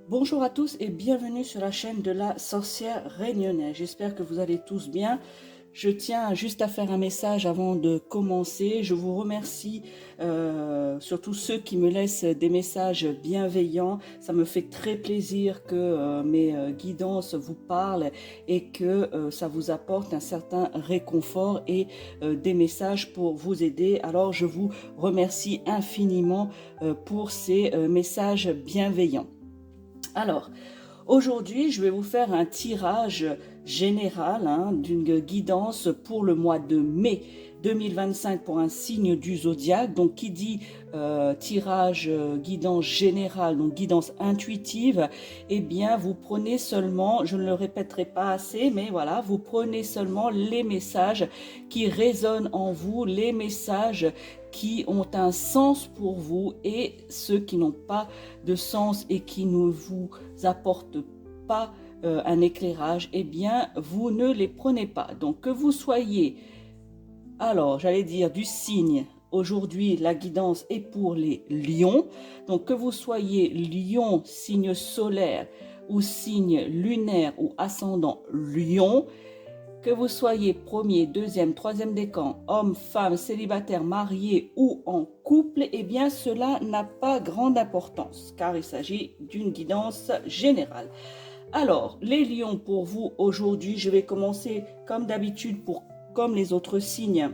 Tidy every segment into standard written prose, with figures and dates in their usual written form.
Bonjour à tous et bienvenue sur la chaîne de la sorcière réunionnaise. J'espère que vous allez tous bien. Je tiens juste à faire un message avant de commencer. Je vous remercie, surtout ceux qui me laissent des messages bienveillants. Ça me fait très plaisir que mes guidances vous parlent et que ça vous apporte un certain réconfort et des messages pour vous aider. Alors je vous remercie infiniment pour ces messages bienveillants. Alors, aujourd'hui, je vais vous faire un tirage général d'une guidance pour le mois de mai 2025 pour un signe du zodiaque. Donc, qui dit tirage guidance générale, donc guidance intuitive, eh bien, vous prenez seulement, je ne le répéterai pas assez, mais voilà, vous prenez seulement les messages qui résonnent en vous, les messages qui ont un sens pour vous et ceux qui n'ont pas de sens et qui ne vous apportent pas un éclairage, eh bien, vous ne les prenez pas. Donc, que vous soyez, alors, j'allais dire du signe, aujourd'hui, la guidance est pour les lions. Donc, que vous soyez lion, signe solaire ou signe lunaire ou ascendant lion, que vous soyez premier, deuxième, troisième décan, homme, femme, célibataire, marié ou en couple, eh bien cela n'a pas grande importance car il s'agit d'une guidance générale. Alors, les lions pour vous aujourd'hui, je vais commencer comme d'habitude comme les autres signes.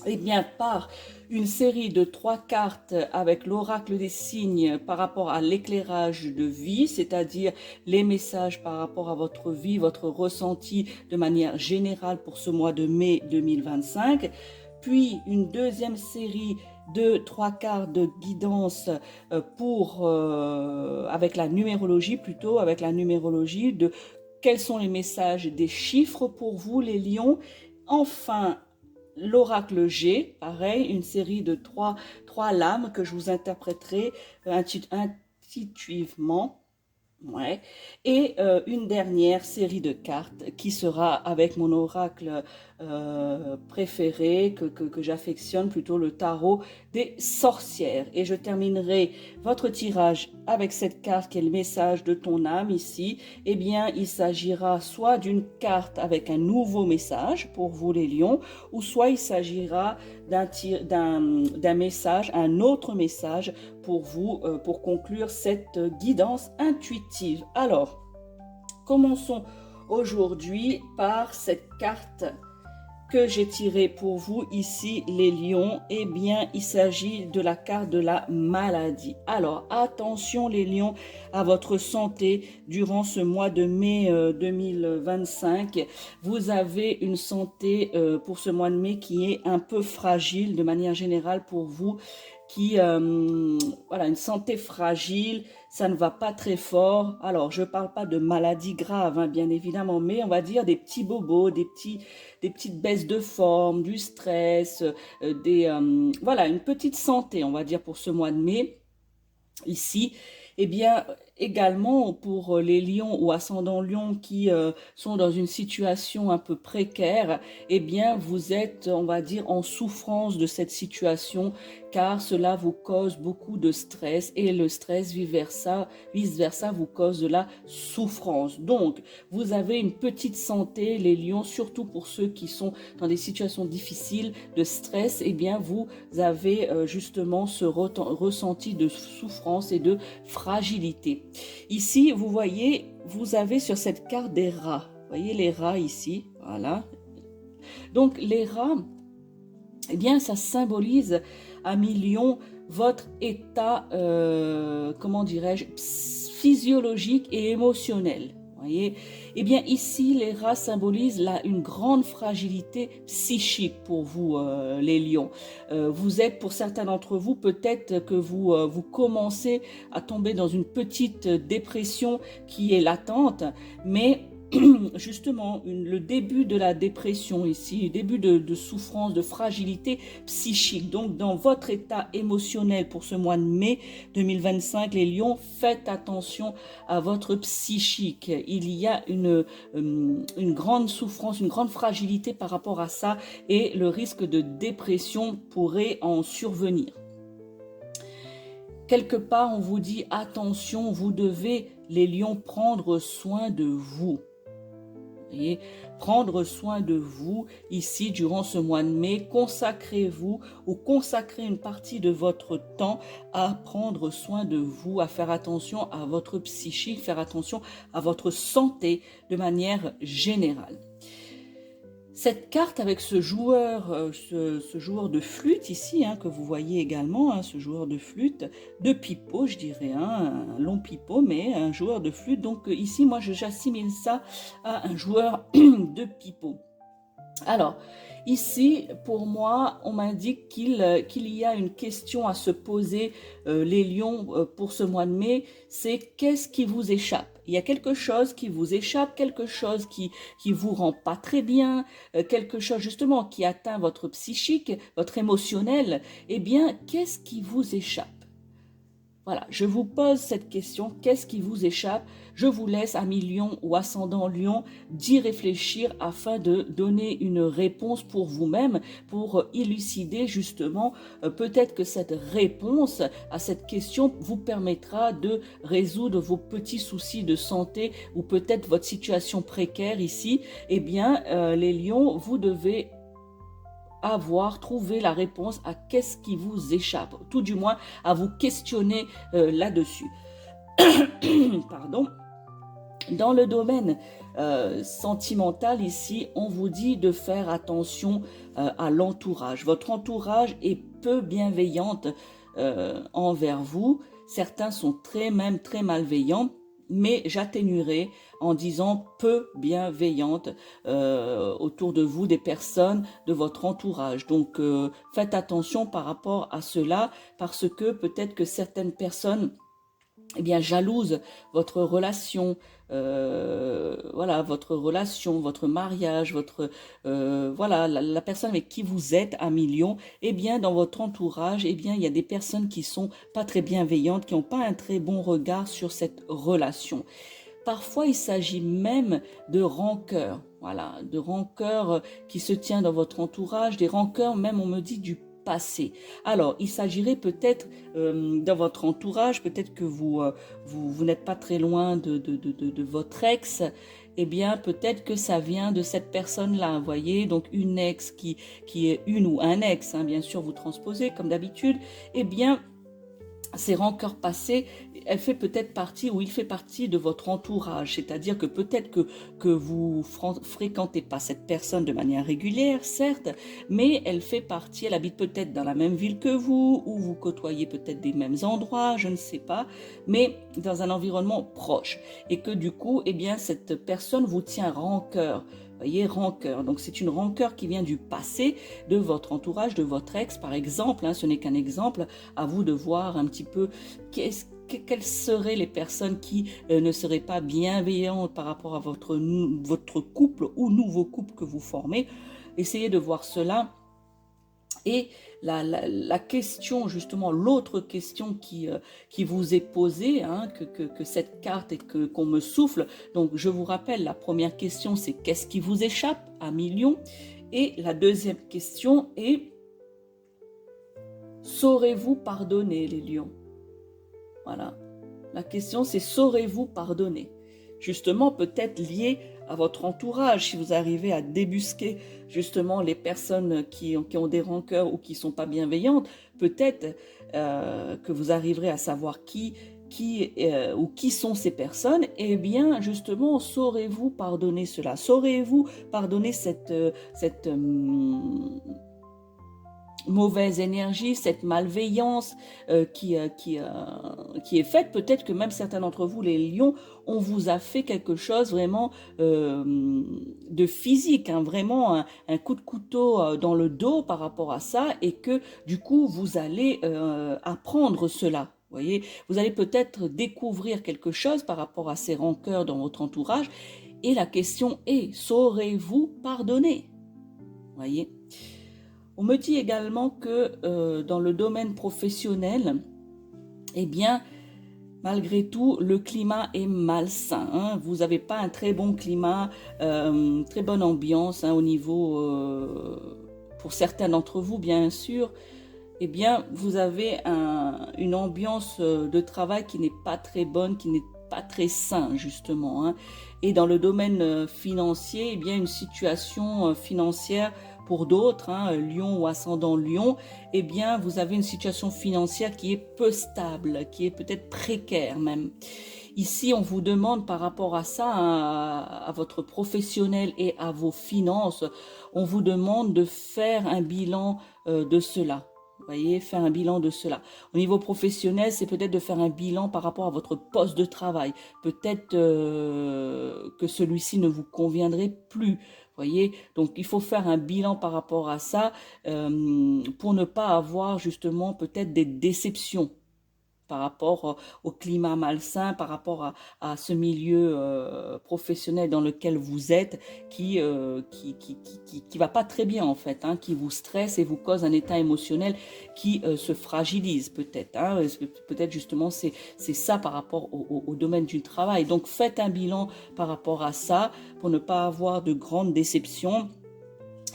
Eh bien, par une série de 3 cartes avec l'oracle des signes par rapport à l'éclairage de vie, c'est-à-dire les messages par rapport à votre vie, votre ressenti de manière générale pour ce mois de mai 2025. Puis une deuxième série de 3 cartes de guidance avec la numérologie, plutôt avec la numérologie de quels sont les messages des chiffres pour vous les lions. Enfin, l'oracle G, pareil, une série de trois lames que je vous interpréterai intuitivement. Ouais. Et une dernière série de cartes qui sera avec mon oracle préféré, que j'affectionne, plutôt le tarot des sorcières. Et je terminerai votre tirage avec cette carte qui est le message de ton âme ici. Eh bien, il s'agira soit d'une carte avec un nouveau message pour vous les lions, ou soit il s'agira d'un message, un autre message pour vous, pour conclure cette guidance intuitive. Alors, commençons aujourd'hui par cette carte que j'ai tirée pour vous ici, les lions. Eh bien, il s'agit de la carte de la maladie. Alors, attention les lions à votre santé durant ce mois de mai 2025. Vous avez une santé pour ce mois de mai qui est un peu fragile de manière générale pour vous, voilà, une santé fragile, ça ne va pas très fort. Alors, je ne parle pas de maladies graves, bien évidemment, mais on va dire des petits bobos, des petites baisses de forme, du stress, voilà, une petite santé, on va dire, pour ce mois de mai. Ici, eh bien, également pour les lions ou ascendants lions qui sont dans une situation un peu précaire, eh bien, vous êtes, on va dire, en souffrance de cette situation car cela vous cause beaucoup de stress et le stress, vice-versa, vous cause de la souffrance. Donc, vous avez une petite santé, les lions, surtout pour ceux qui sont dans des situations difficiles de stress, eh bien, vous avez justement ce ressenti de souffrance et de fragilité. Ici, vous voyez, vous avez sur cette carte des rats. Vous voyez les rats ici, voilà. Donc, les rats, eh bien, ça symbolise à millions votre état, comment dirais-je, physiologique et émotionnel. Voyez, eh bien ici les rats symbolisent une grande fragilité psychique pour vous les lions. Vous êtes, pour certains d'entre vous, peut-être que vous commencez à tomber dans une petite dépression qui est latente, mais justement le début de la dépression ici, le début de souffrance, de fragilité psychique. Donc dans votre état émotionnel pour ce mois de mai 2025, les lions, faites attention à votre psychique. Il y a une grande souffrance, une grande fragilité par rapport à ça et le risque de dépression pourrait en survenir. quelque part, on vous dit attention, vous devez, les lions, prendre soin de vous. Voyez, prendre soin de vous ici durant ce mois de mai, consacrez-vous ou consacrez une partie de votre temps à prendre soin de vous, à faire attention à votre psychique, faire attention à votre santé de manière générale. Cette carte avec ce joueur, ce joueur de flûte ici, que vous voyez également, ce joueur de flûte, de pipeau, je dirais, un long pipeau, mais un joueur de flûte. Donc ici, moi, j'assimile ça à un joueur de pipeau. Alors, ici, pour moi, on m'indique qu'il y a une question à se poser, les lions, pour ce mois de mai, c'est qu'est-ce qui vous échappe? Il y a quelque chose qui vous échappe, quelque chose qui vous rend pas très bien, quelque chose justement qui atteint votre psychique, votre émotionnel. Eh bien, qu'est-ce qui vous échappe? Voilà, je vous pose cette question, qu'est-ce qui vous échappe? Je vous laisse, amis lion ou ascendant lion, d'y réfléchir afin de donner une réponse pour vous-même, pour élucider justement, peut-être que cette réponse à cette question vous permettra de résoudre vos petits soucis de santé ou peut-être votre situation précaire ici. Eh bien, les lions, vous devez trouvé la réponse à qu'est-ce qui vous échappe, tout du moins à vous questionner là-dessus. Pardon. Dans le domaine sentimental ici, on vous dit de faire attention à l'entourage. Votre entourage est peu bienveillante envers vous. Certains sont même très malveillants, mais j'atténuerai en disant peu bienveillante autour de vous, des personnes de votre entourage. Donc faites attention par rapport à cela, parce que peut-être que certaines personnes jalousent votre relation, voilà, votre relation, votre mariage, voilà, la personne avec qui vous êtes à millions. Dans votre entourage, il y a des personnes qui sont pas très bienveillantes, qui n'ont pas un très bon regard sur cette relation. Parfois, il s'agit même de rancœur, voilà, de rancœur qui se tient dans votre entourage, des rancœurs même, on me dit, du passé. Alors, il s'agirait peut-être dans votre entourage, peut-être que vous n'êtes pas très loin de votre ex, peut-être que ça vient de cette personne-là, vous voyez, donc une ex qui est une ou un ex, bien sûr, vous transposez comme d'habitude, ces rancœurs passées, il fait partie de votre entourage, c'est-à-dire que peut-être que vous fréquentez pas cette personne de manière régulière, certes, mais elle habite peut-être dans la même ville que vous, ou vous côtoyez peut-être des mêmes endroits, je ne sais pas, mais dans un environnement proche, et que du coup, cette personne vous tient rancœur. Voyez, rancœur. Donc, c'est une rancœur qui vient du passé, de votre entourage, de votre ex, par exemple. Ce n'est qu'un exemple. À vous de voir un petit peu quelles seraient les personnes qui ne seraient pas bienveillantes par rapport à votre couple ou nouveau couple que vous formez. Essayez de voir cela. Et la question, justement, l'autre question qui vous est posée, que cette carte et qu'on me souffle. Donc, je vous rappelle, la première question, c'est qu'est-ce qui vous échappe à millions? Et la deuxième question est, saurez-vous pardonner, les lions? Voilà. La question, c'est saurez-vous pardonner? Justement, peut-être lié à votre entourage, si vous arrivez à débusquer justement les personnes qui ont des rancœurs ou qui ne sont pas bienveillantes, peut-être que vous arriverez à savoir qui sont ces personnes, justement, saurez-vous pardonner cela? Saurez-vous pardonner cette mauvaise énergie, cette malveillance qui est faite? Peut-être que même certains d'entre vous, les lions, on vous a fait quelque chose vraiment de physique, vraiment un coup de couteau dans le dos par rapport à ça, et que du coup vous allez apprendre cela. Voyez, vous allez peut-être découvrir quelque chose par rapport à ces rancœurs dans votre entourage, et la question est, saurez-vous pardonner? Voyez. On me dit également que dans le domaine professionnel, malgré tout, le climat est malsain. Vous n'avez pas un très bon climat, très bonne ambiance au niveau, pour certains d'entre vous, bien sûr. eh bien, vous avez une ambiance de travail qui n'est pas très bonne, qui n'est pas très sain, justement, hein. Et dans le domaine financier, eh bien, une situation financière pour d'autres, hein, Lion ou ascendant Lion, eh bien, vous avez une situation financière qui est peu stable, qui est peut-être précaire même. Ici, on vous demande par rapport à ça, à votre professionnel et à vos finances, on vous demande de faire un bilan de cela. Vous voyez, faire un bilan de cela. Au niveau professionnel, c'est peut-être de faire un bilan par rapport à votre poste de travail. Peut-être que celui-ci ne vous conviendrait plus. Voyez, donc il faut faire un bilan par rapport à ça pour ne pas avoir justement peut-être des déceptions par rapport au climat malsain, par rapport à ce milieu professionnel dans lequel vous êtes, qui va pas très bien en fait, hein, qui vous stresse et vous cause un état émotionnel qui se fragilise peut-être. Hein, peut-être justement c'est ça par rapport au domaine du travail. Donc faites un bilan par rapport à ça pour ne pas avoir de grandes déceptions.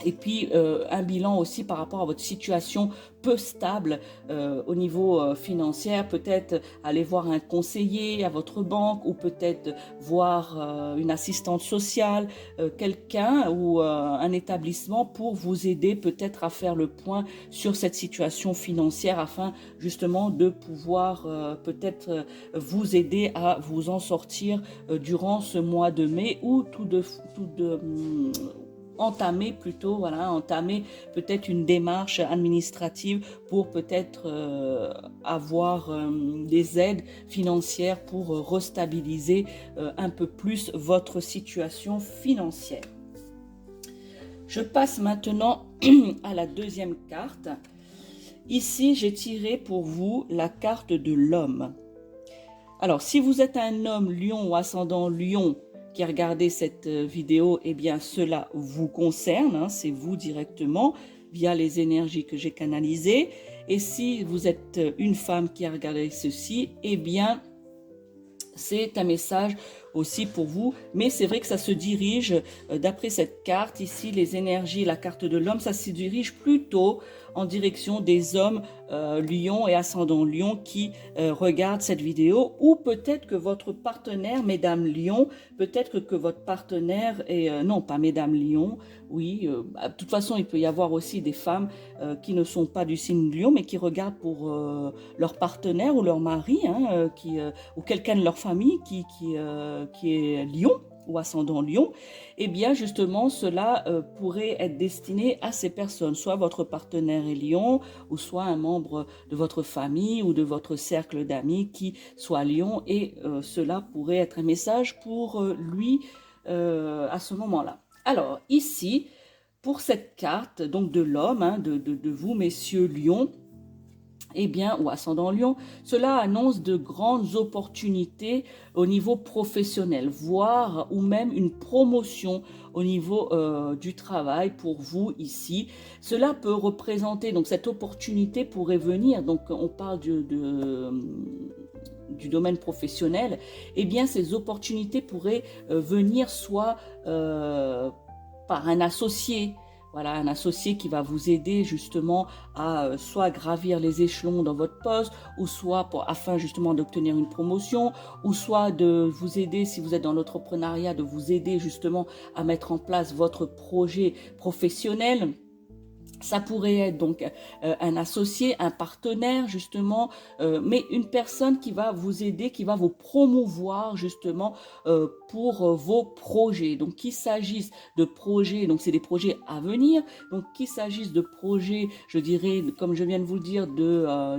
Et puis un bilan aussi par rapport à votre situation peu stable au niveau financier, peut-être aller voir un conseiller à votre banque ou peut-être voir une assistante sociale, quelqu'un ou un établissement pour vous aider peut-être à faire le point sur cette situation financière afin justement de pouvoir peut-être vous aider à vous en sortir durant ce mois de mai ou entamer plutôt, voilà, entamer peut-être une démarche administrative pour peut-être avoir des aides financières pour restabiliser un peu plus votre situation financière. Je passe maintenant à la deuxième carte. Ici, j'ai tiré pour vous la carte de l'homme. Alors, si vous êtes un homme lion ou ascendant lion, qui regardez cette vidéo, eh bien cela vous concerne, hein, c'est vous directement via les énergies que j'ai canalisées. Et si vous êtes une femme qui a regardé ceci, eh bien c'est un message aussi pour vous, mais c'est vrai que ça se dirige, d'après cette carte ici, les énergies, la carte de l'homme, ça se dirige plutôt en direction des hommes lion et ascendant lion qui regardent cette vidéo, ou peut-être que votre partenaire, mesdames lion, peut-être que votre partenaire est, non pas mesdames lion, oui, de toute façon il peut y avoir aussi des femmes qui ne sont pas du signe lion, mais qui regardent pour leur partenaire ou leur mari, hein, ou quelqu'un de leur famille qui est lion ou ascendant lion, eh bien justement cela pourrait être destiné à ces personnes, soit votre partenaire est lion, ou soit un membre de votre famille ou de votre cercle d'amis qui soit lion, et cela pourrait être un message pour lui à ce moment-là. Alors ici, pour cette carte donc de l'homme, hein, de vous messieurs lions, eh bien, ou ascendant lion, cela annonce de grandes opportunités au niveau professionnel, voire ou même une promotion au niveau du travail pour vous ici. Cela peut représenter, donc cette opportunité pourrait venir, donc on parle du domaine professionnel, eh bien ces opportunités pourraient venir soit par un associé. Voilà, un associé qui va vous aider justement à soit gravir les échelons dans votre poste, ou soit afin justement d'obtenir une promotion, ou soit de vous aider, si vous êtes dans l'entrepreneuriat, de vous aider justement à mettre en place votre projet professionnel. Ça pourrait être donc un associé, un partenaire justement, mais une personne qui va vous aider, qui va vous promouvoir justement pour vos projets. Donc qu'il s'agisse de projets, donc c'est des projets à venir, donc qu'il s'agisse de projets, je dirais, comme je viens de vous le dire,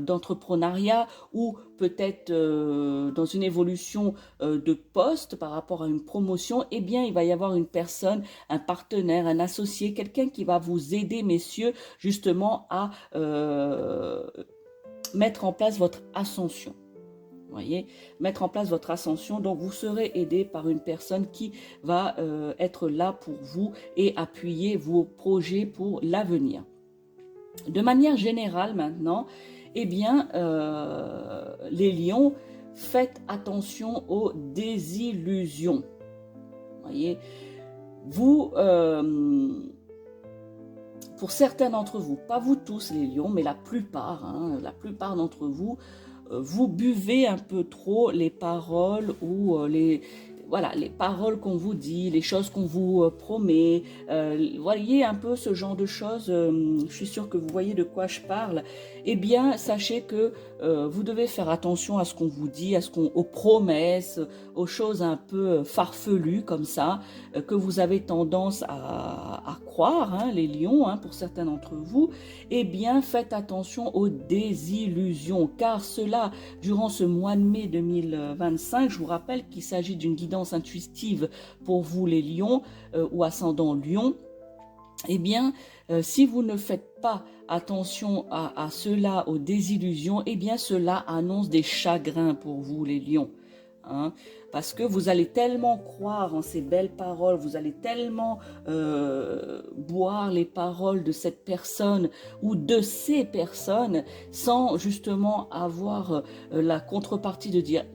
d'entrepreneuriat, ou peut-être dans une évolution de poste par rapport à une promotion, eh bien il va y avoir une personne, un partenaire, un associé, quelqu'un qui va vous aider, messieurs, justement à mettre en place votre ascension. Voyez, mettre en place votre ascension. Donc vous serez aidé par une personne qui va être là pour vous et appuyer vos projets pour l'avenir. De manière générale maintenant, eh bien les lions, faites attention aux désillusions. Voyez, vous pour certains d'entre vous, pas vous tous les lions, mais la plupart d'entre vous, vous buvez un peu trop les paroles ou les paroles qu'on vous dit, les choses qu'on vous promet. Voyez un peu ce genre de choses. Je suis sûre que vous voyez de quoi je parle. Eh bien, sachez que vous devez faire attention à ce qu'on vous dit, aux promesses, aux choses un peu farfelues comme ça, que vous avez tendance à croire, hein, les lions, hein, pour certains d'entre vous. Eh bien, faites attention aux désillusions, car cela, durant ce mois de mai 2025, je vous rappelle qu'il s'agit d'une guidance intuitive pour vous les lions ou ascendant lion. Eh bien, si vous ne faites pas attention à cela, aux désillusions, eh bien cela annonce des chagrins pour vous les lions. Hein, parce que vous allez tellement croire en ces belles paroles, vous allez tellement boire les paroles de cette personne ou de ces personnes sans justement avoir la contrepartie de dire,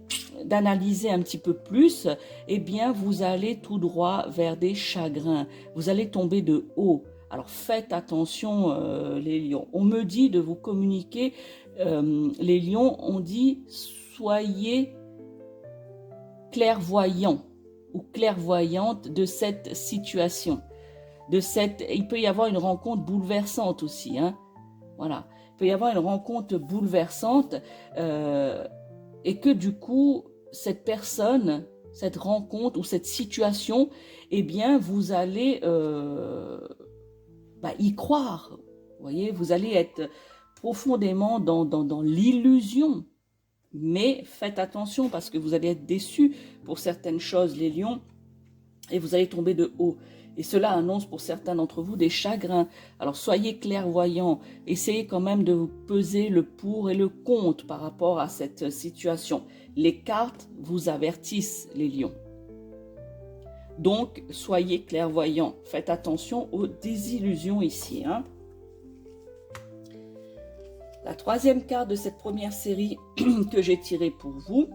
d'analyser un petit peu plus, eh bien vous allez tout droit vers des chagrins, vous allez tomber de haut. Alors faites attention les lions. On me dit de vous communiquer, les lions, on dit soyez clairvoyant ou clairvoyante de cette situation. Il peut y avoir une rencontre bouleversante aussi. Hein, voilà. Il peut y avoir une rencontre bouleversante et que du coup, cette personne, cette rencontre ou cette situation, eh bien, vous allez y croire. Vous voyez, vous allez être profondément dans l'illusion. Mais faites attention parce que vous allez être déçus pour certaines choses, les lions, et vous allez tomber de haut. Et cela annonce pour certains d'entre vous des chagrins. Alors soyez clairvoyants, essayez quand même de vous peser le pour et le contre par rapport à cette situation. Les cartes vous avertissent, les lions. Donc soyez clairvoyants, faites attention aux désillusions ici. Hein. La troisième carte de cette première série que j'ai tirée pour vous,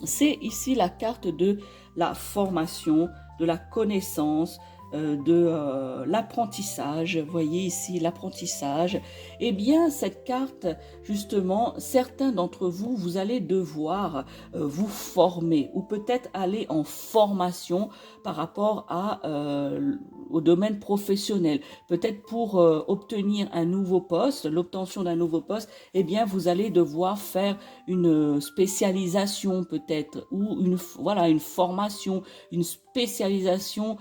c'est ici la carte de la formation, de la connaissance, de l'apprentissage. Vous voyez ici l'apprentissage. Eh bien, cette carte, justement, certains d'entre vous, vous allez devoir vous former ou peut-être aller en formation par rapport au domaine professionnel. Peut-être pour obtenir un nouveau poste, l'obtention d'un nouveau poste, eh bien, vous allez devoir faire une spécialisation peut-être ou une formation, une spécialisation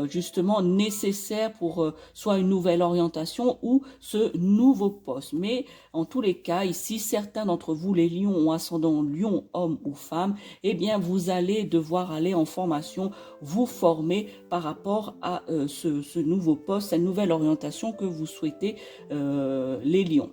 justement nécessaire pour soit une nouvelle orientation ou ce nouveau poste. Mais en tous les cas, ici, certains d'entre vous, les lions ou ascendant lion, homme ou femme, eh bien, vous allez devoir aller en formation, vous former par rapport à ce nouveau poste, cette nouvelle orientation que vous souhaitez, les lions.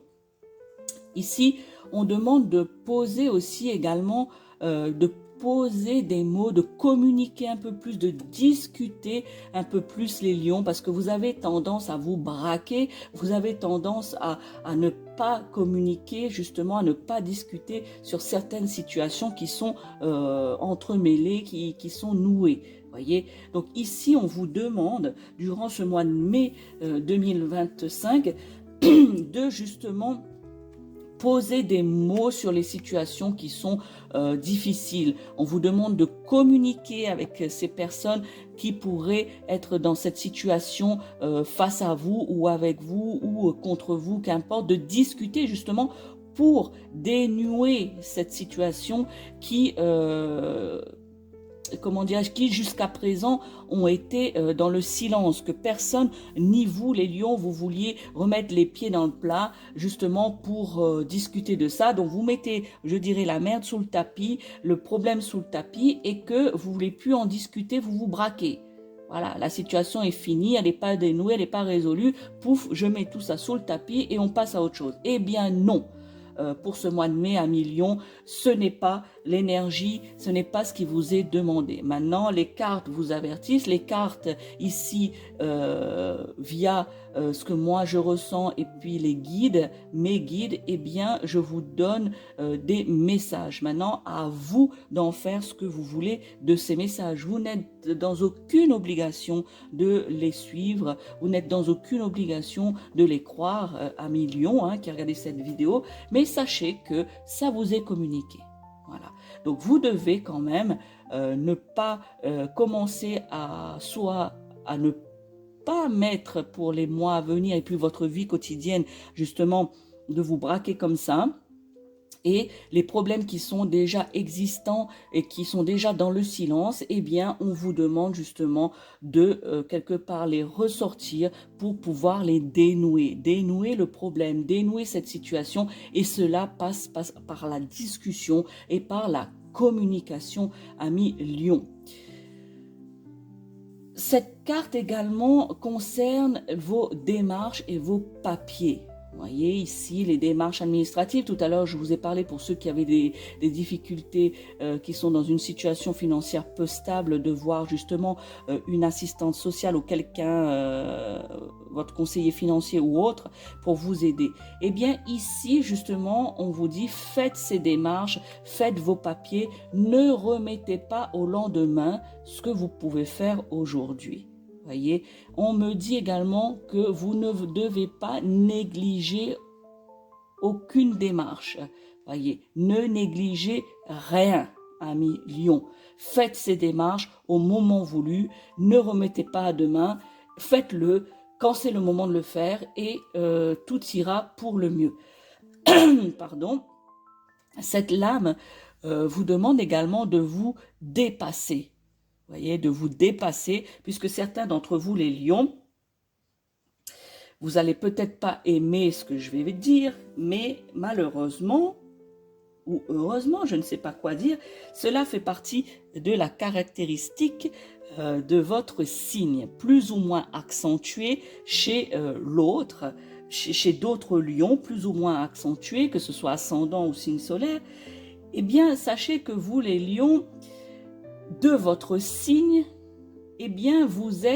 Ici, on demande de poser aussi également, de poser des mots, de communiquer un peu plus, de discuter un peu plus les lions, parce que vous avez tendance à vous braquer, vous avez tendance à ne pas communiquer, justement à ne pas discuter sur certaines situations qui sont entremêlées, qui sont nouées. Voyez, donc ici on vous demande durant ce mois de mai 2025 de justement poser des mots sur les situations qui sont difficiles. On vous demande de communiquer avec ces personnes qui pourraient être dans cette situation face à vous ou avec vous ou contre vous, qu'importe, de discuter justement pour dénouer cette situation qui qui jusqu'à présent ont été dans le silence, que personne, ni vous les lions, vous vouliez remettre les pieds dans le plat justement pour discuter de ça. Donc vous mettez, je dirais, la merde sous le tapis, le problème sous le tapis, et que vous voulez plus en discuter, vous vous braquez. Voilà, la situation est finie, elle n'est pas dénouée, elle n'est pas résolue. Pouf, je mets tout ça sous le tapis et on passe à autre chose. Eh bien non. Pour ce mois de mai à Million, ce n'est pas l'énergie, ce n'est pas ce qui vous est demandé. Maintenant, les cartes vous avertissent, les cartes ici via ce que moi je ressens et puis les guides, mes guides, eh bien je vous donne des messages. Maintenant, à vous d'en faire ce que vous voulez de ces messages. Vous n'êtes n'êtes dans aucune obligation de les suivre, vous n'êtes dans aucune obligation de les croire, amis lions qui regardez cette vidéo, mais sachez que ça vous est communiqué. Voilà. Donc vous devez quand même ne pas commencer à ne pas mettre pour les mois à venir et puis votre vie quotidienne justement de vous braquer comme ça. Et les problèmes qui sont déjà existants et qui sont déjà dans le silence, eh bien, on vous demande justement de quelque part les ressortir pour pouvoir les dénouer le problème, dénouer cette situation. Et cela passe par la discussion et par la communication, amis lions. Cette carte également concerne vos démarches et vos papiers. Vous voyez ici les démarches administratives. Tout à l'heure, je vous ai parlé pour ceux qui avaient des difficultés, qui sont dans une situation financière peu stable, de voir justement une assistante sociale ou quelqu'un, votre conseiller financier ou autre, pour vous aider. Eh bien ici, justement, on vous dit faites ces démarches, faites vos papiers, ne remettez pas au lendemain ce que vous pouvez faire aujourd'hui. Voyez, on me dit également que vous ne devez pas négliger aucune démarche. Voyez, ne négligez rien, amis lions. Faites ces démarches au moment voulu, ne remettez pas à demain, faites-le quand c'est le moment de le faire et tout ira pour le mieux. Pardon. Cette lame vous demande également de vous dépasser. Voyez, de vous dépasser, puisque certains d'entre vous, les lions, vous allez peut-être pas aimer ce que je vais dire, mais malheureusement, ou heureusement, je ne sais pas quoi dire, cela fait partie de la caractéristique de votre signe, plus ou moins accentué chez l'autre, chez d'autres lions, plus ou moins accentué, que ce soit ascendant ou signe solaire. Eh bien, sachez que vous, les lions, de votre signe, eh bien, vous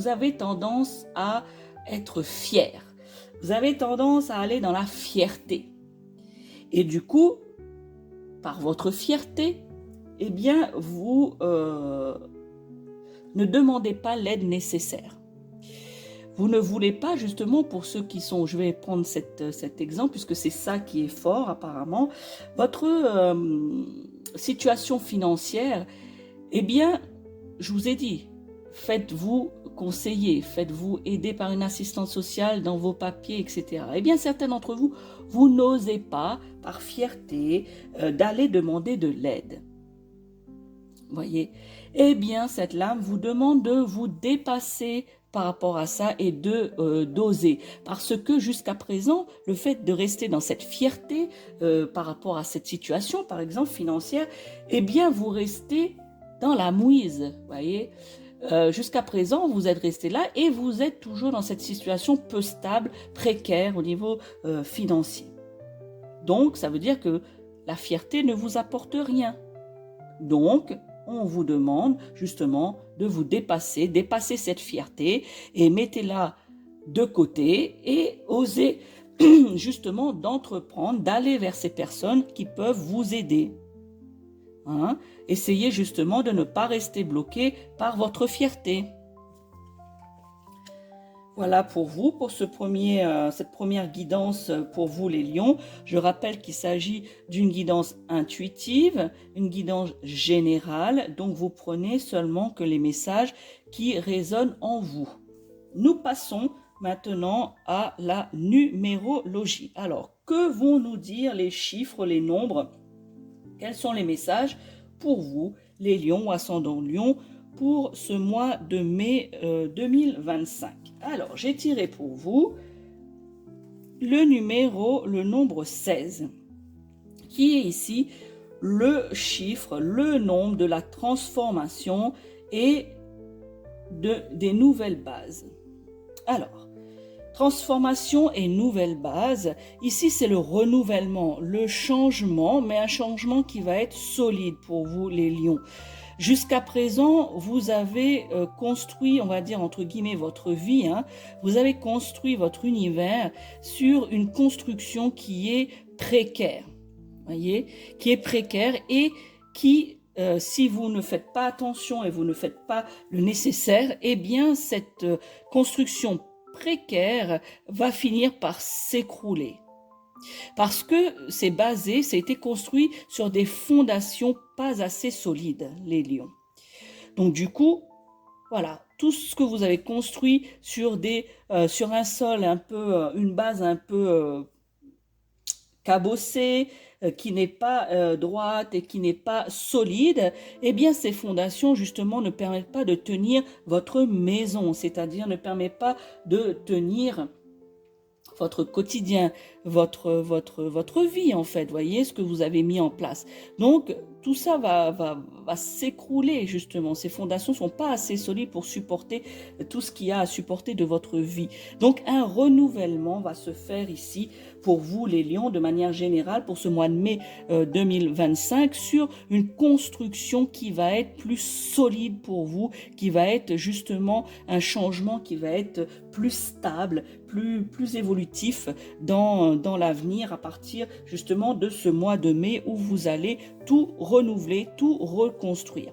avez tendance à être fier. Vous avez tendance à aller dans la fierté. Et du coup, par votre fierté, eh bien, vous ne demandez pas l'aide nécessaire. Vous ne voulez pas, justement, pour ceux qui sont, je vais prendre cet exemple, puisque c'est ça qui est fort apparemment, votre situation financière, eh bien, je vous ai dit, faites-vous conseiller, faites-vous aider par une assistante sociale dans vos papiers, etc. Eh bien, certains d'entre vous, vous n'osez pas, par fierté, d'aller demander de l'aide. Voyez, eh bien, cette lame vous demande de vous dépasser par rapport à ça et d'oser. Parce que jusqu'à présent, le fait de rester dans cette fierté par rapport à cette situation, par exemple financière, eh bien, vous restez dans la mouise, voyez. Jusqu'à présent, vous êtes resté là et vous êtes toujours dans cette situation peu stable, précaire au niveau financier. Donc, ça veut dire que la fierté ne vous apporte rien. Donc, on vous demande justement de vous dépasser cette fierté et mettez-la de côté et osez justement d'entreprendre, d'aller vers ces personnes qui peuvent vous aider. Essayez justement de ne pas rester bloqué par votre fierté. Voilà pour vous, pour cette première guidance pour vous les lions. Je rappelle qu'il s'agit d'une guidance intuitive, une guidance générale, donc vous prenez seulement que les messages qui résonnent en vous. Nous passons maintenant à la numérologie. Alors, que vont nous dire les chiffres, les nombres? Quels sont les messages pour vous, les lions ou ascendants lions, pour ce mois de mai 2025? Alors, j'ai tiré pour vous le nombre 16, qui est ici le chiffre, le nombre de la transformation et des nouvelles bases. Alors, transformation et nouvelle base, ici c'est le renouvellement, le changement, mais un changement qui va être solide pour vous les lions. Jusqu'à présent, vous avez construit, on va dire entre guillemets, votre vie, vous avez construit votre univers sur une construction qui est précaire, voyez, qui est précaire et qui si vous ne faites pas attention et vous ne faites pas le nécessaire, eh bien cette construction précaire va finir par s'écrouler. Parce que c'est basé, ça a été construit sur des fondations pas assez solides, les lions. Donc du coup, voilà, tout ce que vous avez construit sur un sol un peu, une base un peu cabossée, qui n'est pas droite et qui n'est pas solide, eh bien ces fondations justement ne permettent pas de tenir votre maison, c'est-à-dire ne permettent pas de tenir votre quotidien, votre vie en fait, voyez ce que vous avez mis en place. Donc tout ça va s'écrouler justement, ces fondations ne sont pas assez solides pour supporter tout ce qu'il y a à supporter de votre vie. Donc un renouvellement va se faire ici pour vous les lions de manière générale pour ce mois de mai 2025 sur une construction qui va être plus solide pour vous, qui va être justement un changement qui va être plus stable, plus évolutif dans l'avenir à partir justement de ce mois de mai où vous allez tout renouveler, tout reconstruire.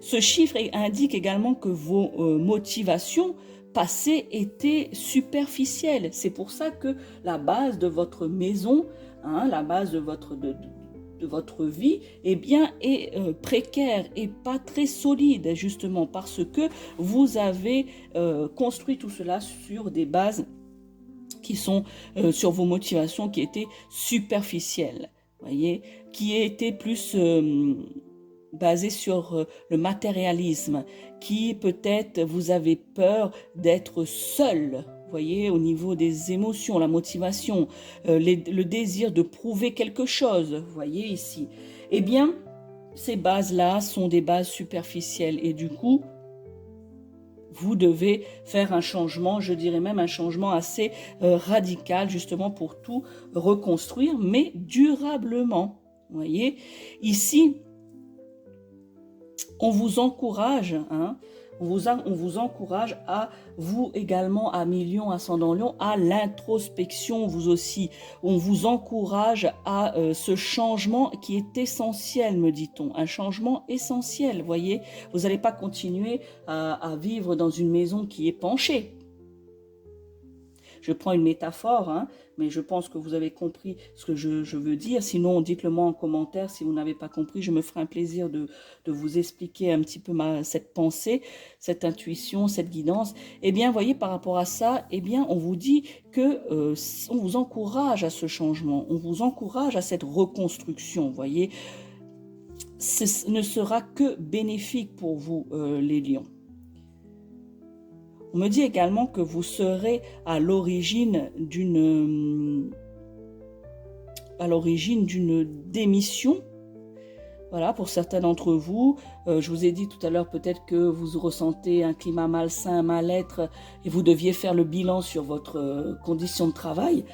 Ce chiffre indique également que vos motivations passées étaient superficielles. C'est pour ça que la base de votre maison, la base de votre vie, eh bien, est précaire et pas très solide, justement, parce que vous avez construit tout cela sur des bases qui sont sur vos motivations qui étaient superficielles, voyez, qui étaient plus basées sur le matérialisme, qui peut-être vous avez peur d'être seul, voyez, au niveau des émotions, la motivation, le désir de prouver quelque chose, voyez ici. Eh bien, ces bases-là sont des bases superficielles et du coup, vous devez faire un changement, je dirais même un changement assez radical justement pour tout reconstruire, mais durablement. Vous voyez, ici, on vous encourage, on vous encourage à vous également, à mi-lion, ascendant lion, à l'introspection vous aussi. On vous encourage à ce changement qui est essentiel, me dit-on. Un changement essentiel, voyez. Vous n'allez pas continuer à vivre dans une maison qui est penchée. Je prends une métaphore, mais je pense que vous avez compris ce que je veux dire. Sinon, dites-le moi en commentaire. Si vous n'avez pas compris, je me ferai un plaisir de vous expliquer un petit peu cette pensée, cette intuition, cette guidance. Eh bien, voyez, par rapport à ça, eh bien, on vous dit que on vous encourage à ce changement, on vous encourage à cette reconstruction, voyez. Ce ne sera que bénéfique pour vous, les lions. On me dit également que vous serez à l'origine d'une démission. Voilà, pour certains d'entre vous, je vous ai dit tout à l'heure peut-être que vous ressentez un climat malsain, un mal-être et vous deviez faire le bilan sur votre condition de travail.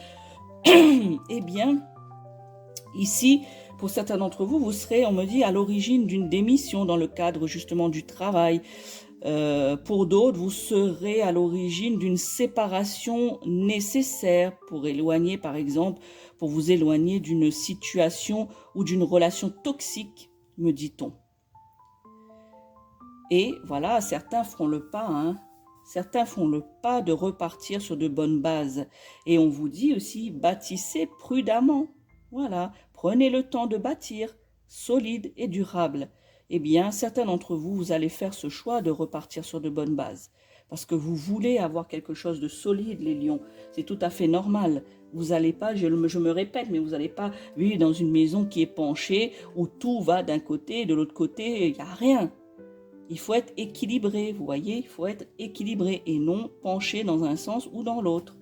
Eh bien, ici, pour certains d'entre vous, vous serez, on me dit, à l'origine d'une démission dans le cadre justement du travail. Pour d'autres, vous serez à l'origine d'une séparation nécessaire pour éloigner, par exemple, pour vous éloigner d'une situation ou d'une relation toxique, me dit-on. Et voilà, certains feront le pas, certains font le pas de repartir sur de bonnes bases. Et on vous dit aussi, bâtissez prudemment. Voilà, prenez le temps de bâtir, solide et durable. Eh bien, certains d'entre vous, vous allez faire ce choix de repartir sur de bonnes bases. Parce que vous voulez avoir quelque chose de solide, les lions. C'est tout à fait normal. Vous n'allez pas, je me répète, mais vous n'allez pas vivre dans une maison qui est penchée, où tout va d'un côté, de l'autre côté, il n'y a rien. Il faut être équilibré, vous voyez, il faut être équilibré et non penché dans un sens ou dans l'autre.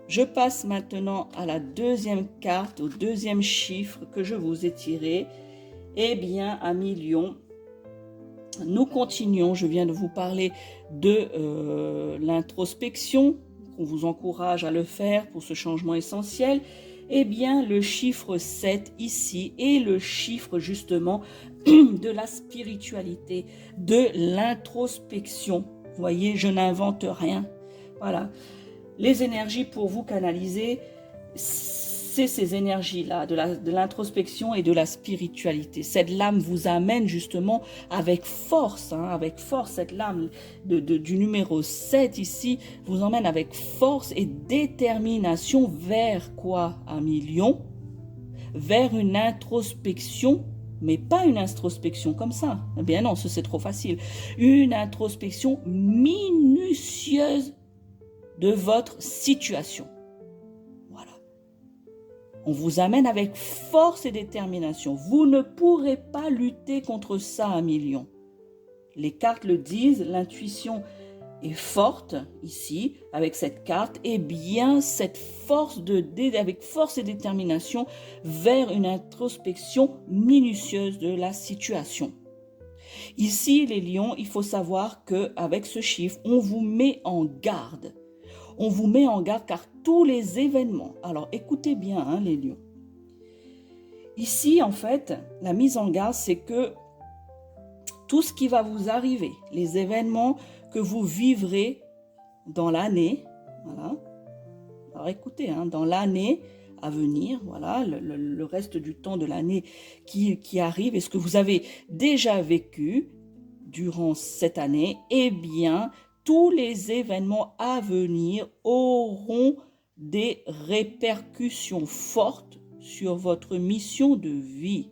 Je passe maintenant à la deuxième carte, au deuxième chiffre que je vous ai tiré. Eh bien, amis lions, nous continuons. Je viens de vous parler de l'introspection, qu'on vous encourage à le faire pour ce changement essentiel. Eh bien, le chiffre 7 ici est le chiffre justement de la spiritualité, de l'introspection. Vous voyez, je n'invente rien. Voilà. Les énergies pour vous canaliser, c'est ces énergies-là, de l'introspection et de la spiritualité. Cette lame vous amène justement avec force, avec force, cette lame du numéro 7 ici, vous emmène avec force et détermination vers quoi, ami Lion? Vers une introspection, mais pas une introspection comme ça. Eh bien non, c'est trop facile. Une introspection minutieuse de votre situation. On vous amène avec force et détermination. Vous ne pourrez pas lutter contre ça, ami Lion. Les cartes le disent, l'intuition est forte ici, avec cette carte, et bien cette force avec force et détermination vers une introspection minutieuse de la situation. Ici, les lions, il faut savoir qu'avec ce chiffre, on vous met en garde. On vous met en garde car tous les événements, alors écoutez bien les lions. Ici, en fait, la mise en garde, c'est que tout ce qui va vous arriver, les événements que vous vivrez dans l'année, voilà. Alors écoutez, dans l'année à venir, voilà, le reste du temps de l'année qui arrive, et ce que vous avez déjà vécu durant cette année, eh bien, tous les événements à venir auront des répercussions fortes sur votre mission de vie.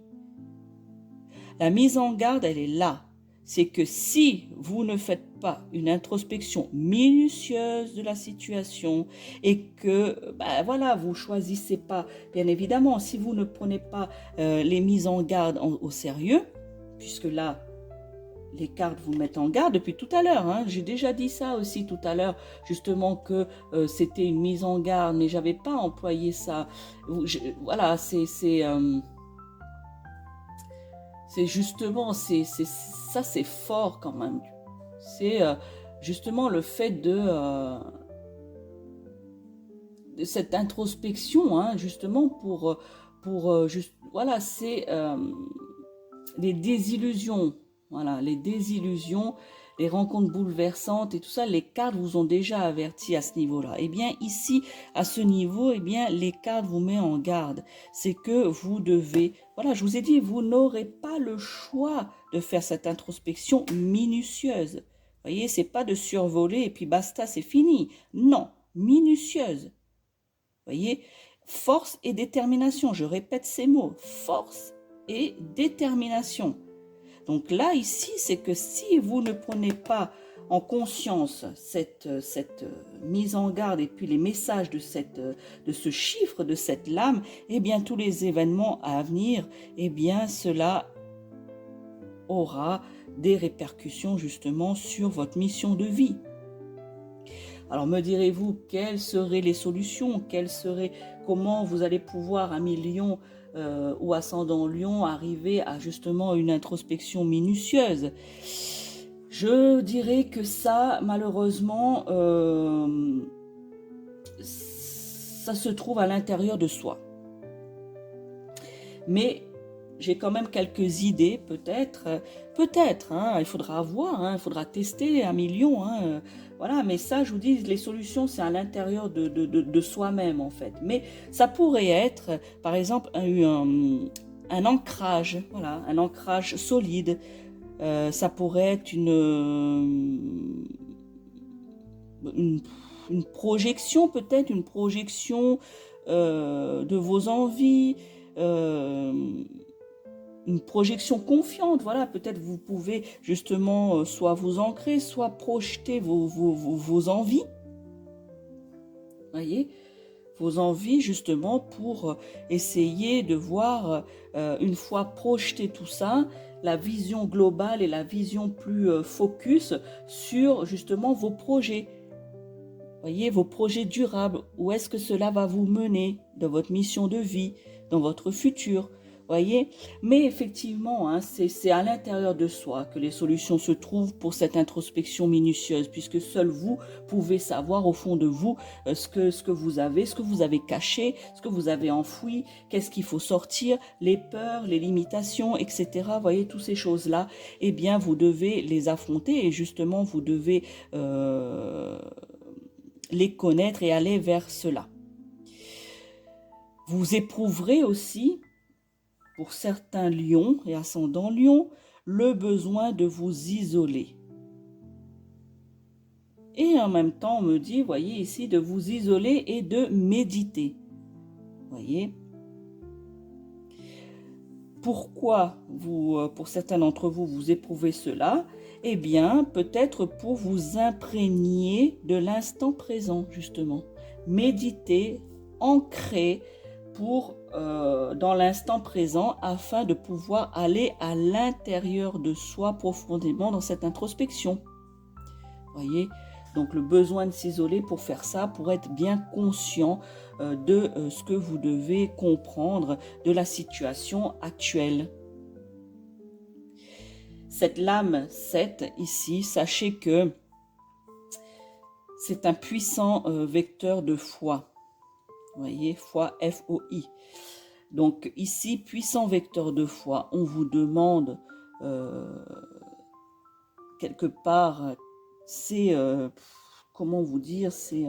La mise en garde, elle est là. C'est que si vous ne faites pas une introspection minutieuse de la situation et que, voilà, vous choisissez pas, bien évidemment, si vous ne prenez pas les mises en garde au sérieux, puisque là, les cartes vous mettent en garde depuis tout à l'heure. J'ai déjà dit ça aussi tout à l'heure, justement que c'était une mise en garde, mais j'avais pas employé ça. Voilà, c'est justement, ça c'est fort quand même. C'est justement le fait de cette introspection, justement pour voilà, c'est les désillusions. Voilà, les désillusions, les rencontres bouleversantes et tout ça, les cartes vous ont déjà averti à ce niveau-là. Eh bien, ici, à ce niveau, eh bien, les cartes vous mettent en garde. C'est que vous devez, voilà, je vous ai dit, vous n'aurez pas le choix de faire cette introspection minutieuse. Vous voyez, c'est pas de survoler et puis basta, c'est fini. Non, minutieuse. Vous voyez, force et détermination. Je répète ces mots, force et détermination. Donc là, ici, c'est que si vous ne prenez pas en conscience cette mise en garde et puis les messages de ce chiffre, de cette lame, eh bien, tous les événements à venir, eh bien, cela aura des répercussions justement sur votre mission de vie. Alors, me direz-vous, quelles seraient les solutions? Comment vous allez pouvoir, ami Lion, ou ascendant Lion, arriver à justement une introspection minutieuse? Je dirais que ça, malheureusement, ça se trouve à l'intérieur de soi. Mais j'ai quand même quelques idées, peut-être, il faudra voir, il faudra tester un million, voilà, mais ça, je vous dis, les solutions, c'est à l'intérieur de soi-même, en fait. Mais ça pourrait être, par exemple, un ancrage, voilà, un ancrage solide. Ça pourrait être une projection, peut-être, une projection de vos envies, une projection confiante, voilà, peut-être vous pouvez justement soit vous ancrer, soit projeter vos envies, voyez, vos envies justement pour essayer de voir, une fois projeté tout ça, la vision globale et la vision plus focus sur justement vos projets. Voyez, vos projets durables, où est-ce que cela va vous mener dans votre mission de vie, dans votre futur, voyez. Mais effectivement, c'est à l'intérieur de soi que les solutions se trouvent pour cette introspection minutieuse, puisque seul vous pouvez savoir au fond de vous ce que vous avez caché, ce que vous avez enfoui, qu'est-ce qu'il faut sortir, les peurs, les limitations, etc. Voyez, toutes ces choses-là, eh bien, vous devez les affronter et justement, vous devez les connaître et aller vers cela. Vous éprouverez aussi, pour certains lions et ascendants lions, le besoin de vous isoler. Et en même temps, on me dit, voyez ici, de vous isoler et de méditer. Voyez. Pourquoi pour certains d'entre vous, vous éprouvez cela? Eh bien, peut-être pour vous imprégner de l'instant présent, justement. Méditer, ancrer dans l'instant présent afin de pouvoir aller à l'intérieur de soi profondément dans cette introspection. Voyez, donc le besoin de s'isoler pour faire ça, pour être bien conscient de ce que vous devez comprendre de la situation actuelle. Cette lame 7 ici, sachez que c'est un puissant vecteur de foi. Vous voyez, foi, F-O-I. Donc ici, puissant vecteur de foi, on vous demande quelque part, c'est, comment vous dire, c'est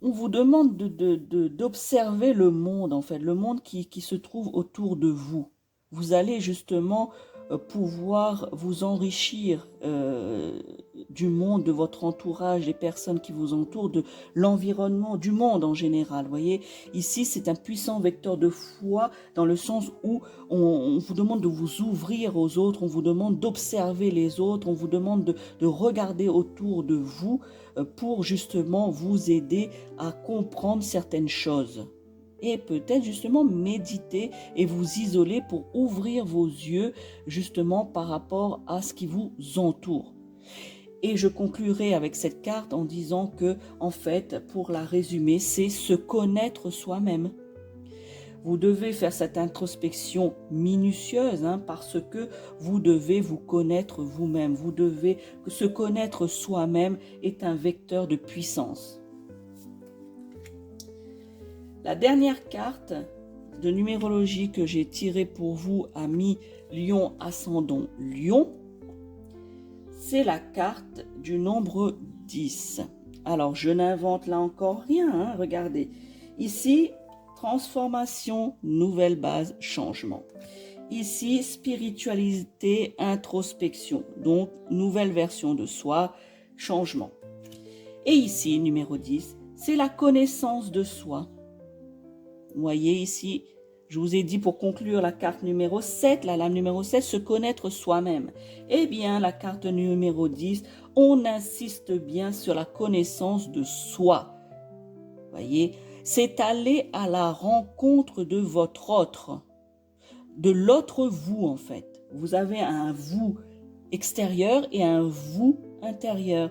qu'on vous demande d'observer le monde, en fait, le monde qui se trouve autour de vous. Vous allez justement pouvoir vous enrichir du monde, de votre entourage, des personnes qui vous entourent, de l'environnement, du monde en général. Vous voyez, ici, c'est un puissant vecteur de foi dans le sens où on vous demande de vous ouvrir aux autres, on vous demande d'observer les autres, on vous demande de regarder autour de vous pour justement vous aider à comprendre certaines choses. Et peut-être justement méditer et vous isoler pour ouvrir vos yeux justement par rapport à ce qui vous entoure. Et je conclurai avec cette carte en disant que, en fait, pour la résumer, c'est se connaître soi-même. Vous devez faire cette introspection minutieuse parce que vous devez vous connaître vous-même. Vous devez se connaître soi-même est un vecteur de puissance. La dernière carte de numérologie que j'ai tirée pour vous, amis Lion, ascendant Lion, c'est la carte du nombre 10. Alors, je n'invente là encore rien, regardez. Ici, transformation, nouvelle base, changement. Ici, spiritualité, introspection, donc nouvelle version de soi, changement. Et ici, numéro 10, c'est la connaissance de soi. Vous voyez ici, je vous ai dit pour conclure la carte numéro 7, la lame numéro 7, se connaître soi-même. Eh bien, la carte numéro 10, on insiste bien sur la connaissance de soi. Vous voyez, c'est aller à la rencontre de votre autre, de l'autre vous en fait. Vous avez un vous extérieur et un vous intérieur.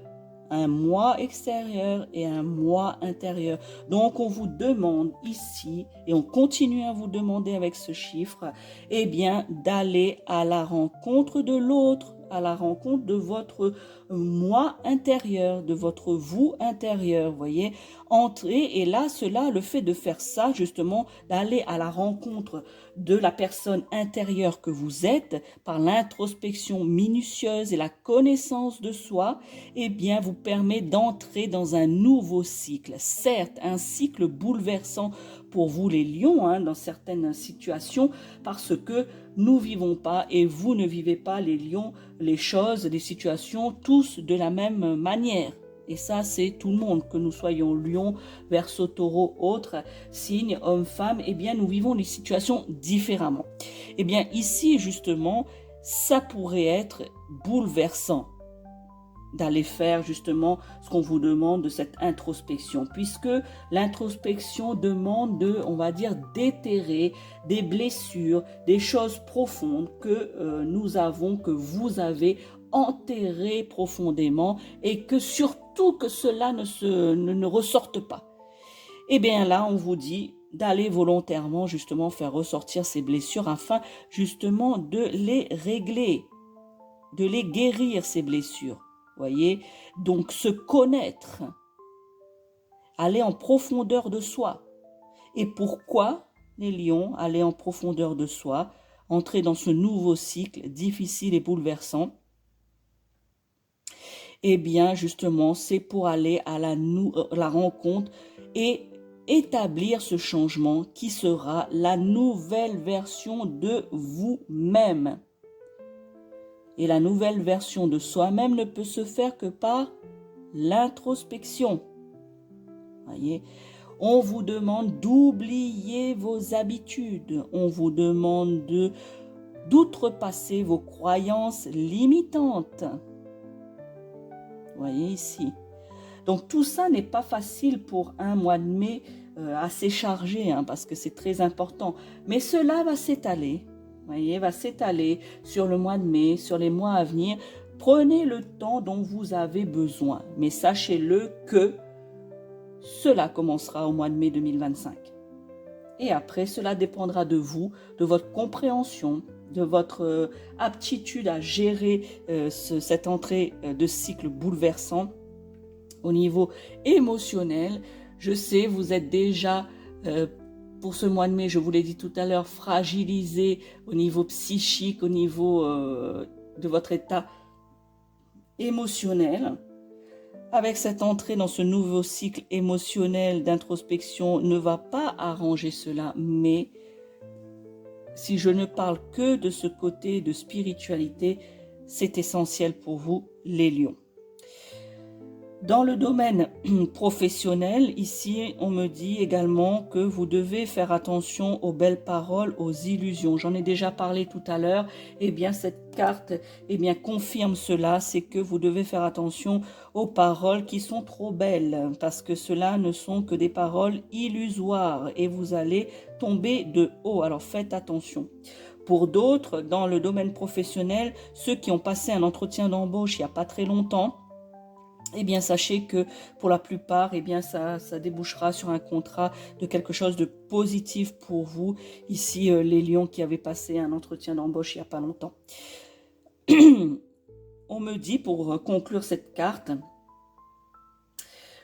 Un moi extérieur et un moi intérieur. Donc, on vous demande ici, et on continue à vous demander avec ce chiffre, eh bien, d'aller à la rencontre de l'autre, à la rencontre de votre moi intérieur, de votre vous intérieur, vous voyez, entrer, et là, le fait de faire ça, justement, d'aller à la rencontre de la personne intérieure que vous êtes, par l'introspection minutieuse et la connaissance de soi, eh bien, vous permet d'entrer dans un nouveau cycle. Certes, un cycle bouleversant pour vous les lions, dans certaines situations, parce que nous vivons pas et vous ne vivez pas les lions, les choses, les situations, tous de la même manière. Et ça, c'est tout le monde, que nous soyons lion, verseau, taureau, autres signes, hommes, femmes, eh bien, nous vivons les situations différemment. Eh bien, ici, justement, ça pourrait être bouleversant d'aller faire justement ce qu'on vous demande de cette introspection, puisque l'introspection demande on va dire, déterrer des blessures, des choses profondes que nous avons, que vous avez enterrées profondément, et que surtout que cela ne ressorte pas. Et bien là, on vous dit d'aller volontairement justement faire ressortir ces blessures afin justement de les régler, de les guérir, ces blessures. Voyez, donc se connaître, aller en profondeur de soi. Et pourquoi les lions aller en profondeur de soi, entrer dans ce nouveau cycle difficile et bouleversant? eh bien justement c'est pour aller à la rencontre et établir ce changement qui sera la nouvelle version de vous-même. Et la nouvelle version de soi-même ne peut se faire que par l'introspection. Voyez, on vous demande d'oublier vos habitudes, on vous demande d'outrepasser vos croyances limitantes. Voyez ici. Donc tout ça n'est pas facile pour un mois de mai assez chargé, parce que c'est très important. Mais cela va s'étaler, voyez, va s'étaler sur le mois de mai, sur les mois à venir. Prenez le temps dont vous avez besoin, mais sachez-le que cela commencera au mois de mai 2025. Et après, cela dépendra de vous, de votre compréhension, de votre aptitude à gérer cette entrée de cycle bouleversant au niveau émotionnel. Je sais, vous êtes déjà, pour ce mois de mai, je vous l'ai dit tout à l'heure, fragilisé au niveau psychique, au niveau de votre état émotionnel. Avec cette entrée dans ce nouveau cycle émotionnel d'introspection, ne va pas arranger cela, mais si je ne parle que de ce côté de spiritualité, c'est essentiel pour vous, les lions. Dans le domaine professionnel, ici, on me dit également que vous devez faire attention aux belles paroles, aux illusions. J'en ai déjà parlé tout à l'heure. Eh bien, cette carte, confirme cela. C'est que vous devez faire attention aux paroles qui sont trop belles, parce que cela ne sont que des paroles illusoires et vous allez tomber de haut. Alors, faites attention. Pour d'autres, dans le domaine professionnel, ceux qui ont passé un entretien d'embauche il n'y a pas très longtemps, eh bien, sachez que pour la plupart, ça débouchera sur un contrat de quelque chose de positif pour vous. Ici, les lions qui avaient passé un entretien d'embauche il n'y a pas longtemps. On me dit, pour conclure cette carte,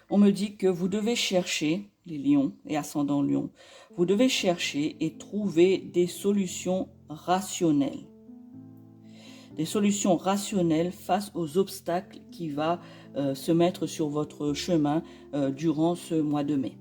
on me dit que vous devez chercher, les lions et ascendants lions, vous devez chercher et trouver des solutions rationnelles. Des solutions rationnelles face aux obstacles qui vont se mettre sur votre chemin durant ce mois de mai.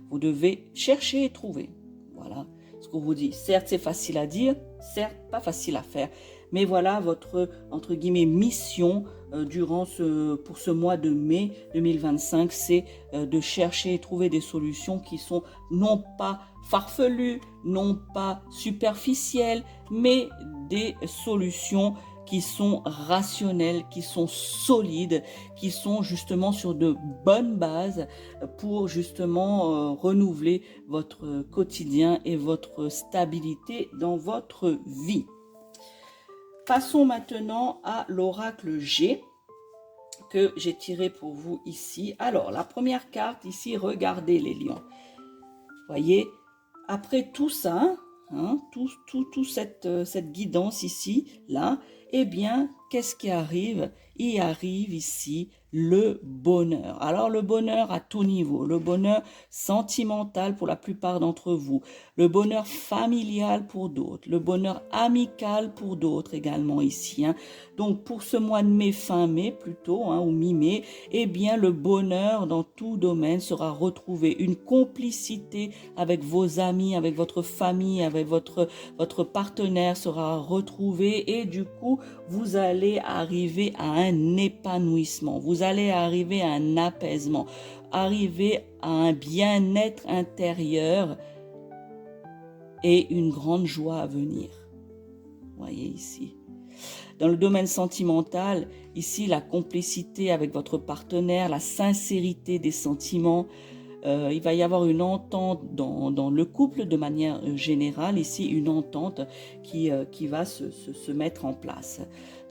Vous devez chercher et trouver. Voilà ce qu'on vous dit. Certes, c'est facile à dire, certes, pas facile à faire. Mais voilà votre, entre guillemets, mission pour ce mois de mai 2025, c'est de chercher et trouver des solutions qui sont non pas farfelues, non pas superficielles, mais des solutions qui sont rationnelles, qui sont solides, qui sont justement sur de bonnes bases pour justement renouveler votre quotidien et votre stabilité dans votre vie. Passons maintenant à l'oracle G que j'ai tiré pour vous ici. Alors, la première carte ici, regardez les lions. Voyez, après tout ça, cette guidance ici, là, eh bien, qu'est-ce qui arrive? Il arrive ici le bonheur. Alors, le bonheur à tout niveau, le bonheur sentimental pour la plupart d'entre vous, le bonheur familial pour d'autres, le bonheur amical pour d'autres également ici. Donc, pour ce mois de mai, fin mai plutôt, ou mi-mai, eh bien, le bonheur dans tout domaine sera retrouvé. Une complicité avec vos amis, avec votre famille, avec votre partenaire sera retrouvée et du coup, vous allez arriver à un épanouissement. Vous allez arriver à un apaisement, arriver à un bien-être intérieur et une grande joie à venir. Voyez ici. Dans le domaine sentimental, ici, la complicité avec votre partenaire, la sincérité des sentiments, il va y avoir une entente dans le couple de manière générale, ici une entente qui va se mettre en place.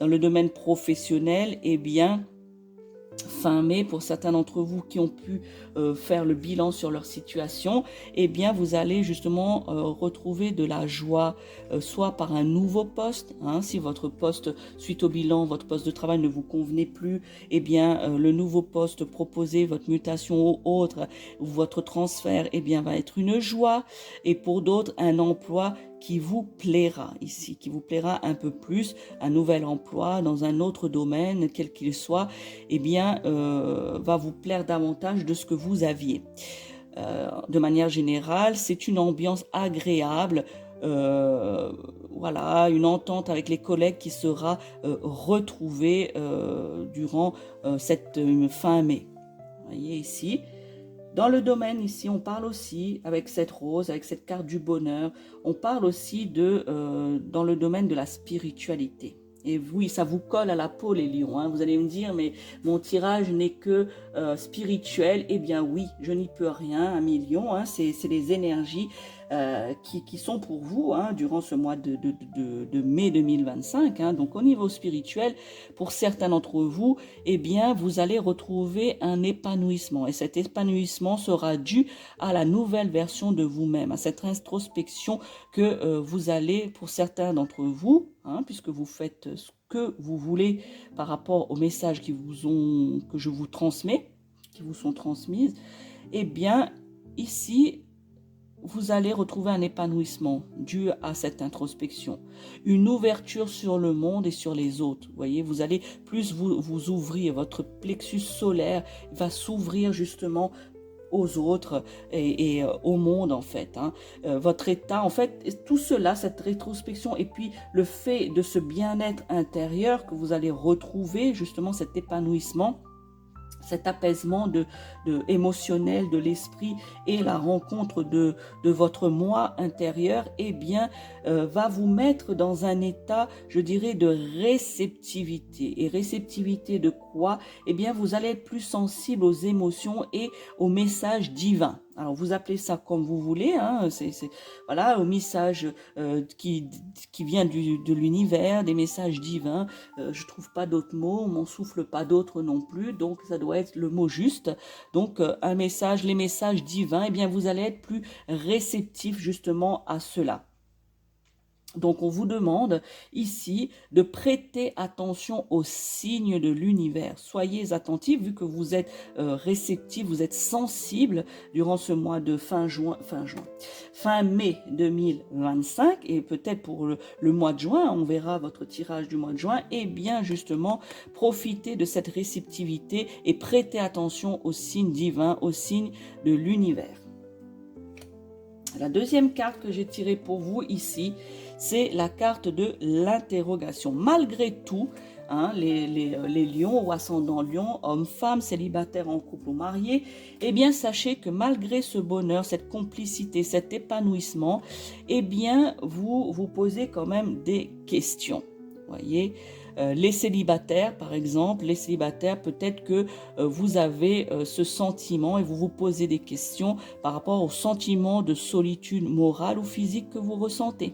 Dans le domaine professionnel, eh bien, fin mai, pour certains d'entre vous qui ont pu faire le bilan sur leur situation, eh bien, vous allez justement retrouver de la joie, soit par un nouveau poste, si votre poste, suite au bilan, votre poste de travail ne vous convenait plus, eh bien, le nouveau poste proposé, votre mutation ou autre, votre transfert, eh bien, va être une joie, et pour d'autres, un emploi qui vous plaira ici, qui vous plaira un peu plus, un nouvel emploi dans un autre domaine, quel qu'il soit, eh bien, va vous plaire davantage de ce que vous aviez. De manière générale, c'est une ambiance agréable, voilà, une entente avec les collègues qui sera retrouvée durant cette fin mai. Vous voyez ici. Dans le domaine ici, on parle aussi, avec cette rose, avec cette carte du bonheur, on parle aussi dans le domaine de la spiritualité. Et oui, ça vous colle à la peau les lions, hein. Vous allez me dire, mais mon tirage n'est que spirituel. Eh bien oui, je n'y peux rien, amis lions, hein. C'est les énergies qui sont pour vous hein, durant ce mois de mai 2025. Hein. Donc au niveau spirituel, pour certains d'entre vous, eh bien vous allez retrouver un épanouissement. Et cet épanouissement sera dû à la nouvelle version de vous-même, à cette introspection que vous allez, pour certains d'entre vous, hein, puisque vous faites ce que vous voulez par rapport aux messages que je vous transmets, qui vous sont transmises, eh bien ici, vous allez retrouver un épanouissement dû à cette introspection, une ouverture sur le monde et sur les autres. Vous voyez, vous allez plus vous ouvrir, votre plexus solaire va s'ouvrir justement aux autres et au monde en fait. Hein. Votre état, en fait, tout cela, cette rétrospection et puis le fait de ce bien-être intérieur que vous allez retrouver, justement cet épanouissement, cet apaisement émotionnel de l'esprit et la rencontre de votre moi intérieur, eh bien, va vous mettre dans un état, je dirais, de réceptivité. Et réceptivité de quoi? Eh bien, vous allez être plus sensible aux émotions et aux messages divins. Alors, vous appelez ça comme vous voulez, hein, voilà, au message qui vient de l'univers, des messages divins. Je trouve pas d'autres mots, on m'en souffle pas d'autres non plus, donc ça doit être le mot juste. Donc, les messages divins, eh bien, vous allez être plus réceptif justement à cela. Donc, on vous demande ici de prêter attention aux signes de l'univers. Soyez attentifs vu que vous êtes réceptifs, vous êtes sensibles durant ce mois de fin mai 2025 et peut-être pour le mois de juin, on verra votre tirage du mois de juin. Et bien justement, profitez de cette réceptivité et prêtez attention aux signes divins, aux signes de l'univers. La deuxième carte que j'ai tirée pour vous ici, c'est la carte de l'interrogation. Malgré tout, hein, les lions ou ascendants lions, hommes, femmes, célibataires, en couple ou mariés, eh bien sachez que malgré ce bonheur, cette complicité, cet épanouissement, eh bien vous vous posez quand même des questions. Voyez, les célibataires, par exemple, les célibataires, peut-être que vous avez ce sentiment et vous vous posez des questions par rapport au sentiment de solitude morale ou physique que vous ressentez.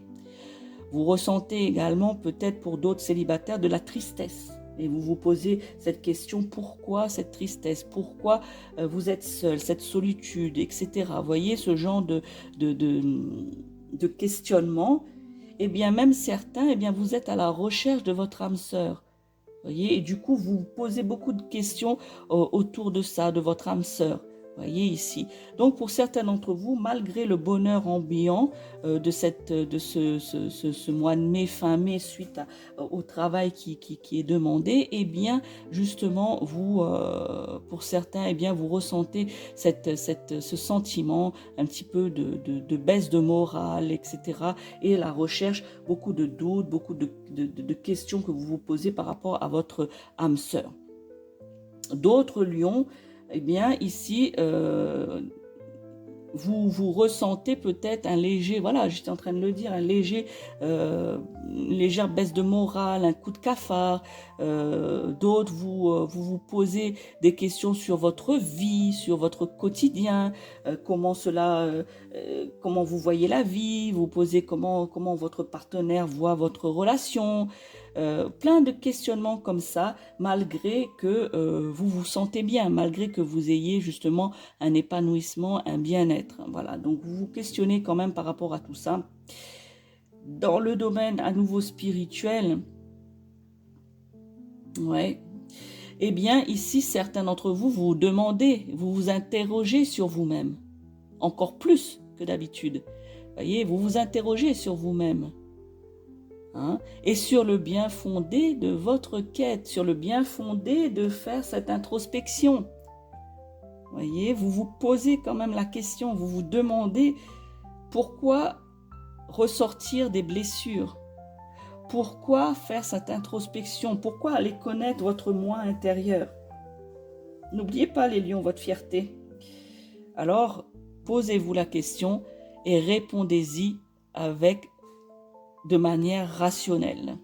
Vous ressentez également, peut-être pour d'autres célibataires, de la tristesse. Et vous vous posez cette question, pourquoi cette tristesse? Pourquoi vous êtes seul? Cette solitude, etc. Vous voyez ce genre de questionnement. Eh bien, même certains, eh bien, vous êtes à la recherche de votre âme sœur. Voyez, et du coup, vous vous posez beaucoup de questions autour de ça, de votre âme sœur. Voyez ici. Donc, pour certains d'entre vous, malgré le bonheur ambiant de ce mois de mai, fin mai, suite au travail qui est demandé, eh bien, justement, vous, pour certains, eh bien, vous ressentez ce sentiment un petit peu de baisse de morale, etc. Et la recherche, beaucoup de doutes, beaucoup de questions que vous vous posez par rapport à votre âme sœur. D'autres lions, eh bien, ici, vous ressentez peut-être un léger, voilà, j'étais en train de le dire, une légère baisse de morale, un coup de cafard. D'autres, vous posez des questions sur votre vie, sur votre quotidien, comment vous voyez la vie, vous posez comment votre partenaire voit votre relation. Plein de questionnements comme ça, malgré que vous vous sentez bien, malgré que vous ayez justement un épanouissement, un bien-être. Voilà, donc vous vous questionnez quand même par rapport à tout ça. Dans le domaine à nouveau spirituel, ouais, eh bien ici, certains d'entre vous vous demandez, vous vous interrogez sur vous-même, encore plus que d'habitude. Voyez, vous vous interrogez sur vous-même. Hein, et sur le bien fondé de votre quête, sur le bien fondé de faire cette introspection. Voyez, vous vous posez quand même la question, vous vous demandez pourquoi ressortir des blessures, pourquoi faire cette introspection, pourquoi aller connaître votre moi intérieur. N'oubliez pas les lions, votre fierté. Alors, posez-vous la question et répondez-y de manière rationnelle.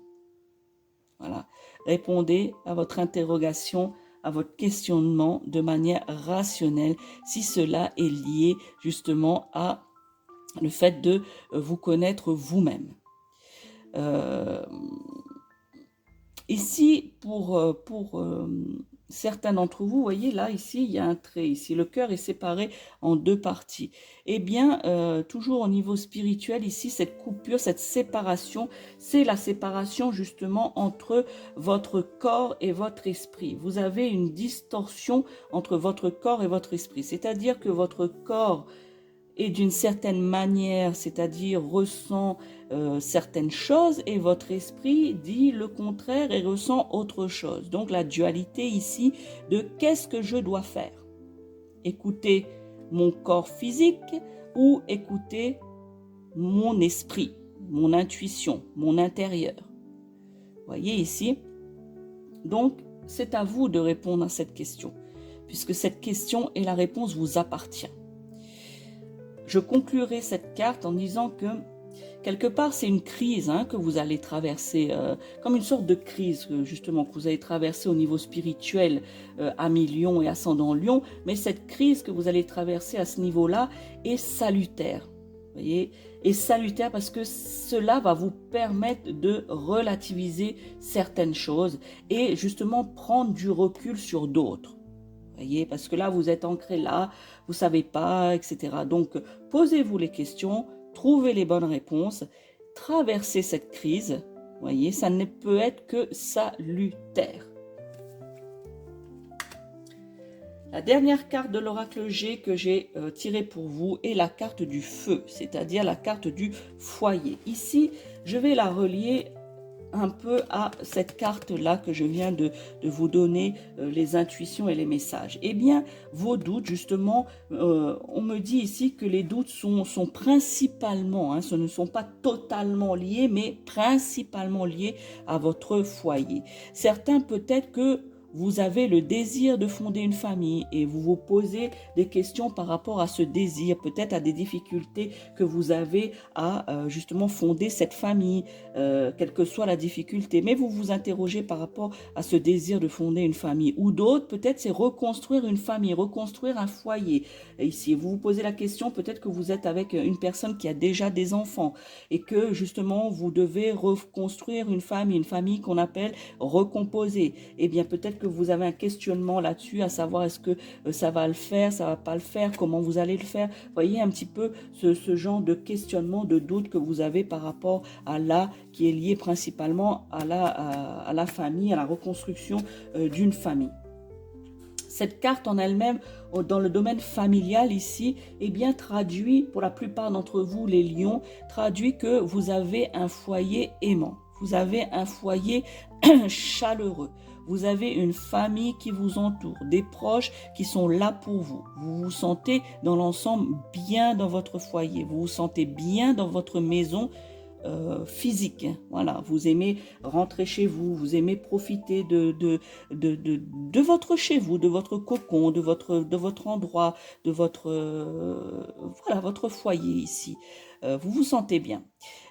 Voilà. Répondez à votre interrogation, à votre questionnement de manière rationnelle, si cela est lié justement à le fait de vous connaître vous-même. Ici, pour certains d'entre vous, voyez là, ici, il y a un trait, ici, le cœur est séparé en deux parties. Eh bien, toujours au niveau spirituel, ici, cette coupure, cette séparation, c'est la séparation justement entre votre corps et votre esprit. Vous avez une distorsion entre votre corps et votre esprit, c'est-à-dire que votre corps et d'une certaine manière, c'est-à-dire ressent certaines choses et votre esprit dit le contraire et ressent autre chose. Donc la dualité ici de qu'est-ce que je dois faire? Écouter mon corps physique ou écouter mon esprit, mon intuition, mon intérieur. Voyez ici? Donc c'est à vous de répondre à cette question, puisque cette question et la réponse vous appartient. Je conclurai cette carte en disant que quelque part c'est une crise que vous allez traverser, comme une sorte de crise justement que vous allez traverser au niveau spirituel, ami Lion et ascendant Lion, mais cette crise que vous allez traverser à ce niveau-là est salutaire. Vous voyez, est salutaire parce que cela va vous permettre de relativiser certaines choses et justement prendre du recul sur d'autres. Voyez, parce que là, vous êtes ancré là, vous ne savez pas, etc. Donc, posez-vous les questions, trouvez les bonnes réponses, traversez cette crise. Voyez, ça ne peut être que salutaire. La dernière carte de l'oracle G que j'ai tirée pour vous est la carte du feu, c'est-à-dire la carte du foyer. Ici, je vais la relier un peu à cette carte-là que je viens de vous donner, les intuitions et les messages. Eh bien, vos doutes, justement, on me dit ici que les doutes sont principalement, ce ne sont pas totalement liés, mais principalement liés à votre foyer. Certains peut-être que vous avez le désir de fonder une famille et vous vous posez des questions par rapport à ce désir, peut-être à des difficultés que vous avez à justement fonder cette famille, quelle que soit la difficulté. Mais vous vous interrogez par rapport à ce désir de fonder une famille. Ou d'autres, peut-être c'est reconstruire une famille, reconstruire un foyer. Et ici, vous vous posez la question, peut-être que vous êtes avec une personne qui a déjà des enfants et que justement vous devez reconstruire une famille qu'on appelle recomposer. Eh bien, peut-être que vous avez un questionnement là-dessus, à savoir est-ce que ça va le faire, ça va pas le faire, comment vous allez le faire. Voyez un petit peu ce genre de questionnement, de doute que vous avez par rapport à là, qui est lié principalement à la famille, à la reconstruction d'une famille. Cette carte en elle-même, dans le domaine familial ici, eh bien traduit, pour la plupart d'entre vous, les lions, traduit que vous avez un foyer aimant. Vous avez un foyer chaleureux. Vous avez une famille qui vous entoure, des proches qui sont là pour vous. Vous vous sentez dans l'ensemble bien dans votre foyer. Vous vous sentez bien dans votre maison physique. Voilà, vous aimez rentrer chez vous, vous aimez profiter de votre chez vous, de votre cocon, de votre endroit, de votre foyer ici. Vous vous sentez bien.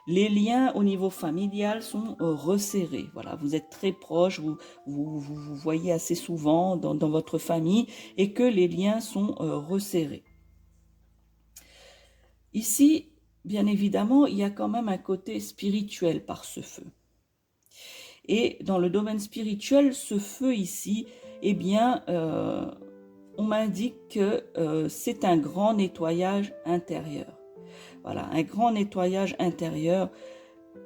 Les liens au niveau familial sont resserrés. Voilà, vous êtes très proches, vous voyez assez souvent dans votre famille et que les liens sont resserrés. Ici, bien évidemment, il y a quand même un côté spirituel par ce feu. Et dans le domaine spirituel, ce feu ici, eh bien, on m'indique que c'est un grand nettoyage intérieur. Voilà, un grand nettoyage intérieur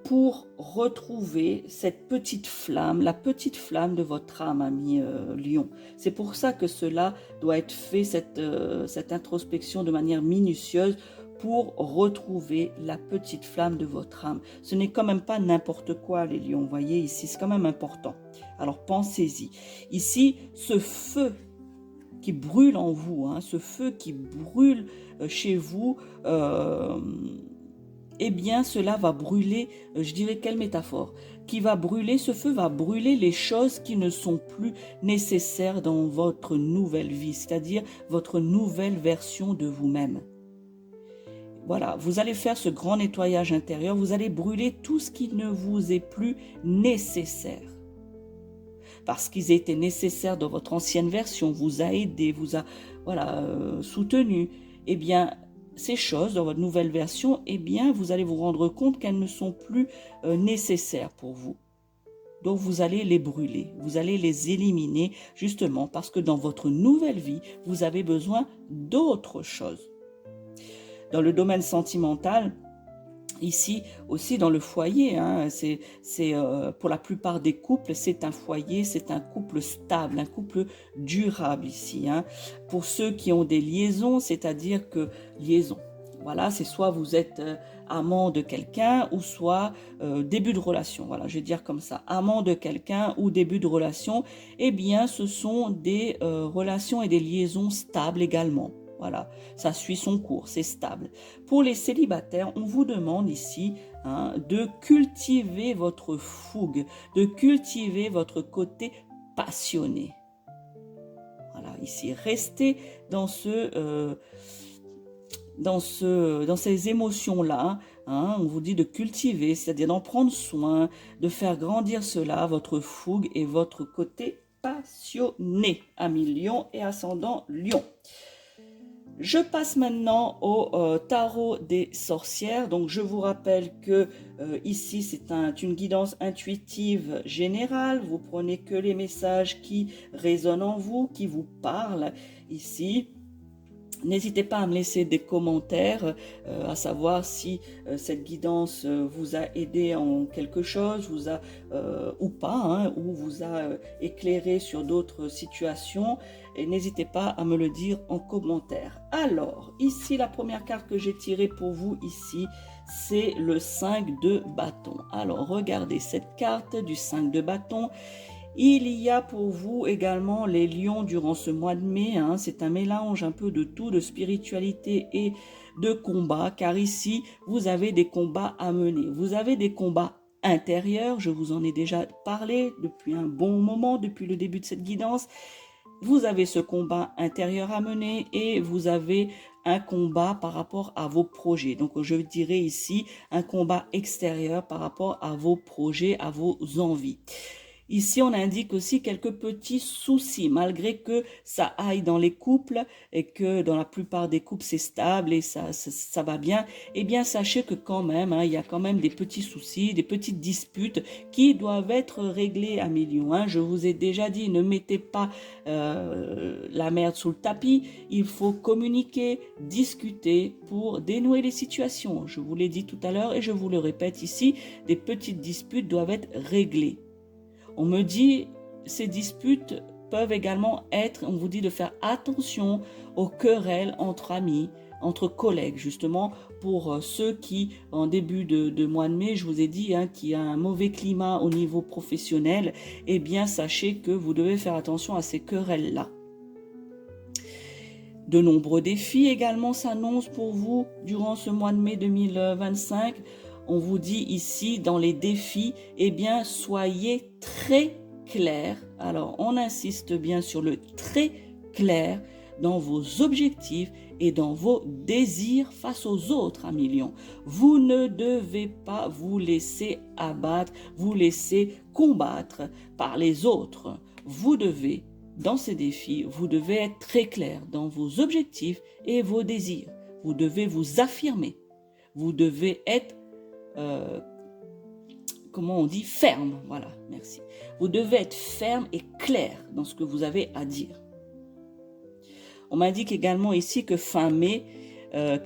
pour retrouver cette petite flamme, la petite flamme de votre âme, ami Lion. C'est pour ça que cela doit être fait, cette introspection de manière minutieuse, pour retrouver la petite flamme de votre âme. Ce n'est quand même pas n'importe quoi, les lions, vous voyez ici, c'est quand même important. Alors pensez-y. Ici, ce feu qui brûle en vous, ce feu qui brûle chez vous, eh bien cela va brûler, je dirais quelle métaphore, qui va brûler, ce feu va brûler les choses qui ne sont plus nécessaires dans votre nouvelle vie, c'est-à-dire votre nouvelle version de vous-même. Voilà, vous allez faire ce grand nettoyage intérieur, vous allez brûler tout ce qui ne vous est plus nécessaire. Parce qu'ils étaient nécessaires dans votre ancienne version, vous a aidé, vous a soutenu. Eh bien, ces choses dans votre nouvelle version, eh bien, vous allez vous rendre compte qu'elles ne sont plus nécessaires pour vous. Donc, vous allez les brûler, vous allez les éliminer, justement parce que dans votre nouvelle vie, vous avez besoin d'autres choses. Dans le domaine sentimental, ici aussi dans le foyer, c'est pour la plupart des couples, c'est un foyer, c'est un couple stable, un couple durable ici. Pour ceux qui ont des liaisons, c'est-à-dire que liaison, voilà, c'est soit vous êtes amant de quelqu'un ou soit début de relation. Voilà, je vais dire comme ça, amant de quelqu'un ou début de relation. Eh bien, ce sont des relations et des liaisons stables également. Voilà, ça suit son cours, c'est stable. Pour les célibataires, on vous demande ici de cultiver votre fougue, de cultiver votre côté passionné. Voilà, ici, restez dans ces émotions-là. On vous dit de cultiver, c'est-à-dire d'en prendre soin, de faire grandir cela, votre fougue et votre côté passionné. Amis Lion et ascendant Lion. Je passe maintenant au tarot des sorcières. Donc, je vous rappelle que ici, c'est une guidance intuitive générale. Vous prenez que les messages qui résonnent en vous, qui vous parlent ici. N'hésitez pas à me laisser des commentaires, à savoir si cette guidance vous a aidé en quelque chose, vous a ou pas, ou vous a éclairé sur d'autres situations. Et n'hésitez pas à me le dire en commentaire. Alors, ici, la première carte que j'ai tirée pour vous ici, c'est le 5 de bâton. Alors, regardez cette carte du 5 de bâton. Il y a pour vous également les lions durant ce mois de mai. C'est un mélange un peu de tout, de spiritualité et de combat, car ici, vous avez des combats à mener. Vous avez des combats intérieurs, je vous en ai déjà parlé depuis un bon moment, depuis le début de cette guidance. Vous avez ce combat intérieur à mener et vous avez un combat par rapport à vos projets. Donc, je dirais ici un combat extérieur par rapport à vos projets, à vos envies. Ici, on indique aussi quelques petits soucis, malgré que ça aille dans les couples et que dans la plupart des couples, c'est stable et ça va bien. Eh bien, sachez que quand même, il y a quand même des petits soucis, des petites disputes qui doivent être réglées à millions. Je vous ai déjà dit, ne mettez pas la merde sous le tapis. Il faut communiquer, discuter pour dénouer les situations. Je vous l'ai dit tout à l'heure et je vous le répète ici, des petites disputes doivent être réglées. On me dit, ces disputes peuvent également être, on vous dit de faire attention aux querelles entre amis, entre collègues, justement, pour ceux qui, en début de mois de mai, je vous ai dit qu'il y a un mauvais climat au niveau professionnel, eh bien, sachez que vous devez faire attention à ces querelles-là. De nombreux défis également s'annoncent pour vous durant ce mois de mai 2025. On vous dit ici, dans les défis, eh bien, soyez très clair. Alors, on insiste bien sur le très clair dans vos objectifs et dans vos désirs face aux autres, amis lions. Vous ne devez pas vous laisser abattre, vous laisser combattre par les autres. Vous devez, dans ces défis, vous devez être très clair dans vos objectifs et vos désirs. Vous devez vous affirmer. Vous devez être comment on dit, ferme, voilà, merci. Vous devez être ferme et clair dans ce que vous avez à dire. On m'indique également ici que fin mai,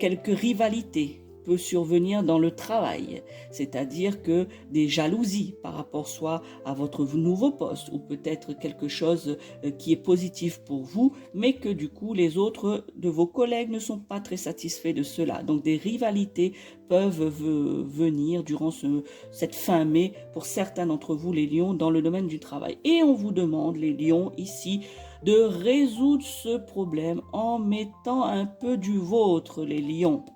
quelques rivalités peut survenir dans le travail, c'est-à-dire que des jalousies par rapport soit à votre nouveau poste ou peut-être quelque chose qui est positif pour vous, mais que du coup les autres de vos collègues ne sont pas très satisfaits de cela. Donc des rivalités peuvent venir durant cette fin mai pour certains d'entre vous les lions dans le domaine du travail. Et on vous demande les lions ici de résoudre ce problème en mettant un peu du vôtre, les lions,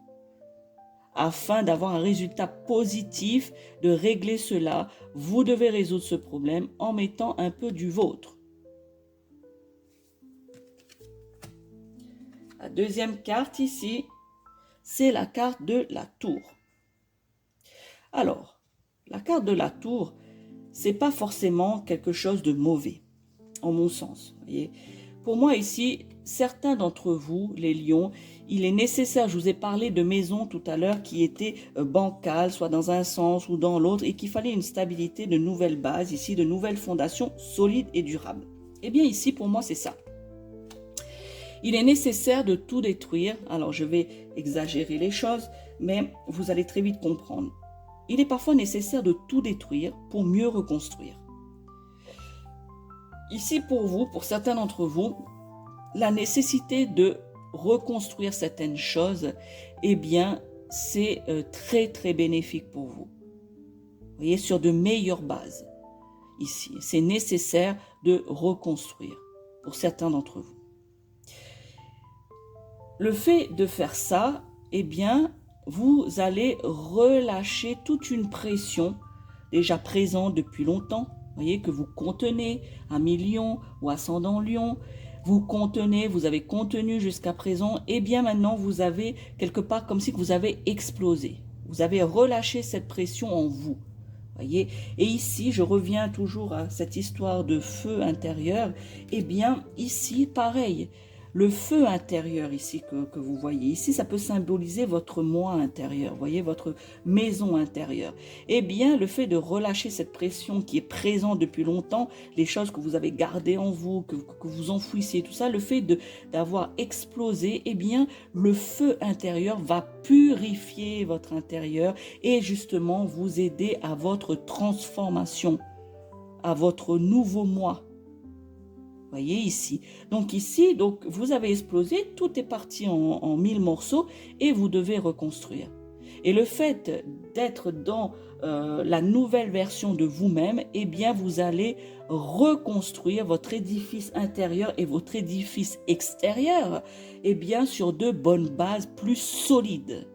afin d'avoir un résultat positif, de régler cela. Vous devez résoudre ce problème en mettant un peu du vôtre. La deuxième carte ici, c'est la carte de la tour. Alors, la carte de la tour, c'est pas forcément quelque chose de mauvais, en mon sens. Voyez. Pour moi ici, certains d'entre vous, les lions, il est nécessaire, je vous ai parlé de maisons tout à l'heure qui étaient bancales, soit dans un sens ou dans l'autre, et qu'il fallait une stabilité, de nouvelles bases, ici de nouvelles fondations solides et durables. Eh bien ici, pour moi, c'est ça. Il est nécessaire de tout détruire. Alors je vais exagérer les choses, mais vous allez très vite comprendre. Il est parfois nécessaire de tout détruire pour mieux reconstruire. Ici pour vous, pour certains d'entre vous, la nécessité de reconstruire certaines choses, eh bien, c'est très très bénéfique pour vous. Vous voyez, sur de meilleures bases. Ici, c'est nécessaire de reconstruire pour certains d'entre vous. Le fait de faire ça, eh bien, vous allez relâcher toute une pression déjà présente depuis longtemps. Vous voyez que vous contenez à mi-lion ou ascendant lion, vous contenez, vous avez contenu jusqu'à présent, et bien maintenant vous avez quelque part comme si vous avez explosé. Vous avez relâché cette pression en vous. Voyez. Et ici, je reviens toujours à cette histoire de feu intérieur. Eh bien, ici, pareil. Le feu intérieur ici que vous voyez ici, ça peut symboliser votre moi intérieur, vous voyez, votre maison intérieure. Eh bien, le fait de relâcher cette pression qui est présente depuis longtemps, les choses que vous avez gardées en vous, que vous enfouissiez, tout ça, le fait d'avoir explosé, eh bien, le feu intérieur va purifier votre intérieur et justement vous aider à votre transformation, à votre nouveau moi. Voyez ici. Donc ici, vous avez explosé, tout est parti en 1000 morceaux et vous devez reconstruire. Et le fait d'être dans la nouvelle version de vous-même, eh bien vous allez reconstruire votre édifice intérieur et votre édifice extérieur, eh bien sur de bonnes bases plus solides,